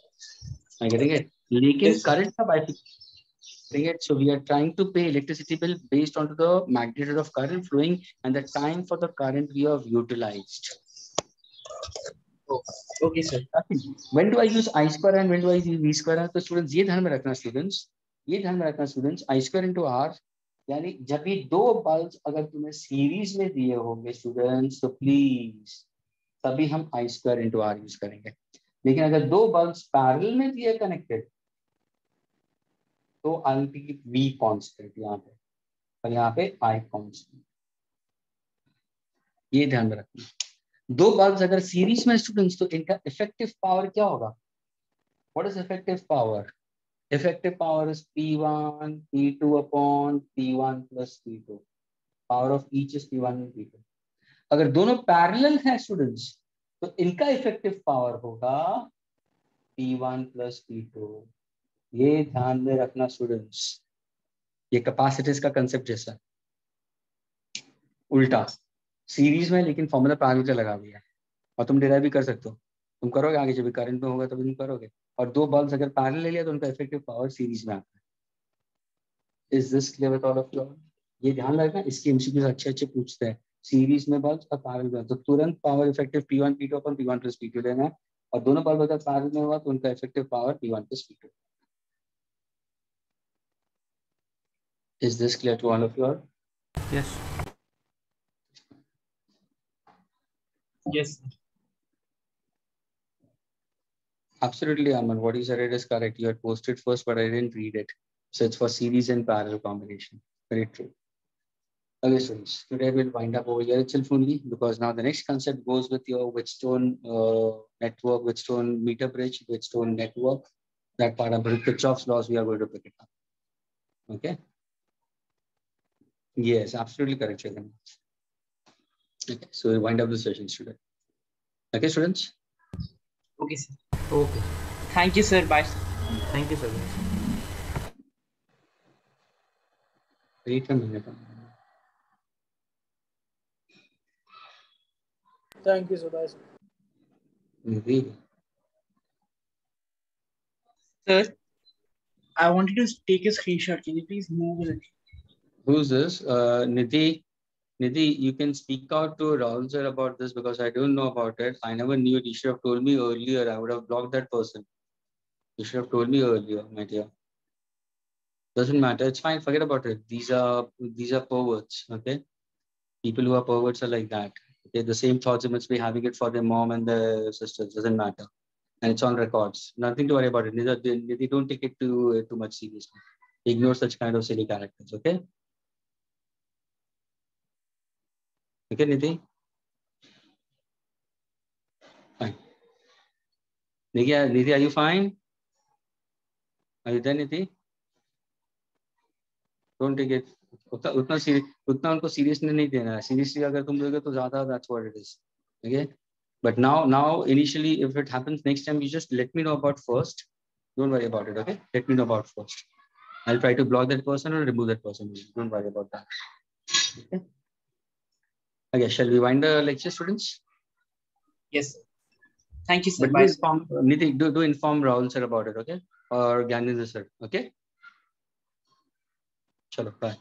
Speaker 1: I'm getting it. लेकिन current का बाइफिकेशन, so we are trying to pay electricity bill based on the magnitude of current flowing and the time for the current we have utilized.
Speaker 6: Okay, sir.
Speaker 1: When do I use I square and when do I use V square? तो students ये ध्यान में रखना students, I square into R, यानी जब भी दो bulb अगर तुम्हें सीरीज में दिए होंगे स्टूडेंट्स तो प्लीज तभी हम I square into R use करेंगे। लेकिन अगर दो बल्ब पैरेलल में दिए कनेक्टेड तो I'll be V कांस्टेंट यहाँ पे और यहाँ पे I कांस्टेंट, ये ध्यान में रखना। दो बल्ब्स अगर सीरीज में स्टूडेंट्स तो इनका इफेक्टिव पावर क्या होगा? What is effective power? Effective power is P1 P2 upon P1 plus P2. Power of each is P1 and P2. अगर दोनों पैरेलल हैं स्टूडेंट्स तो इनका इफेक्टिव पावर होगा P1 plus P2. ये ध्यान में रखना स्टूडेंट्स। ये कैपेसिटेंस का कंसेप्ट जैसा उल्टा सीरीज में लेकिन फॉर्मूला पैरेलल का लगा हुआ है और तुम डिराइव भी कर सकते हो। तुम करोगे आगे जब करंट में होगा तभी तुम करोगे। और दो बल्ब्स अगर पैरेलल ले लिया तो उनका इफेक्टिव पावर सीरीज में आता है। Is this clear with all of you? ये ध्यान रखना, इसके एमसीक्यूज अच्छे पूछते हैं। सीरीज में बल्ब और पैरेलल में तो तुरंत पावर इफेक्टिव P1 P2 अपन P1 plus P2 लेना है और दोनों बल्ब अगर पैरेलल में हुआ तो उनका effective power P1 plus P2। Is this clear to all of you all?
Speaker 3: Yes.
Speaker 6: Yes.
Speaker 1: Absolutely, Aman. What you said is correct. You had posted first, but I didn't read it. So it's for series and parallel combination. Very true. Okay, students. Today we'll wind up over here itself only because now the next concept goes with your Wheatstone network, Wheatstone meter bridge, Wheatstone network. That part of Kirchhoff's laws we are going to pick it up. Okay. Yes, absolutely correct, Chetan. Okay, so we wind up the session today. Okay, students.
Speaker 6: Okay, sir.
Speaker 3: Okay.
Speaker 6: Thank you, sir. Bye.
Speaker 3: Thank you, sir.
Speaker 1: Wait a minute.
Speaker 7: Thank you, sir. Bye, sir.
Speaker 1: Maybe.
Speaker 6: Sir, I wanted to take a screenshot. Can you please move it?
Speaker 1: Who's this? Nidhi. Nidhi, you can speak out to Rahul sir about this because I don't know about it. I never knew it. You should have told me earlier. I would have blocked that person. You should have told me earlier, my dear. Doesn't matter. It's fine. Forget about it. These are perverts. Okay. People who are perverts are like that. Okay, the same thoughts they must be having it for their mom and their sisters, doesn't matter. And it's on records. Nothing to worry about it. They don't take it too much seriously. Ignore such kind of silly characters, okay? Okay, Nidhi? Fine. Nidhi, are you fine? Are you there, Nidhi? Don't take it. उतना उनको seriously नहीं देना है. Seriously अगर तुम दोगे तो ज़्यादा, that's what it is. Okay? But now, initially, if it happens next time, you just let me know about first. Don't worry about it, okay? Let me know about first. I'll try to block that person or remove that person. Don't worry about that. Okay. Okay, shall we wind the lecture, students?
Speaker 6: Yes, sir. Thank you, sir.
Speaker 1: But
Speaker 6: Bye.
Speaker 1: Nidhi, do inform Rahul sir about it, okay? Or Gyanendra sir, okay? Chalo, bye.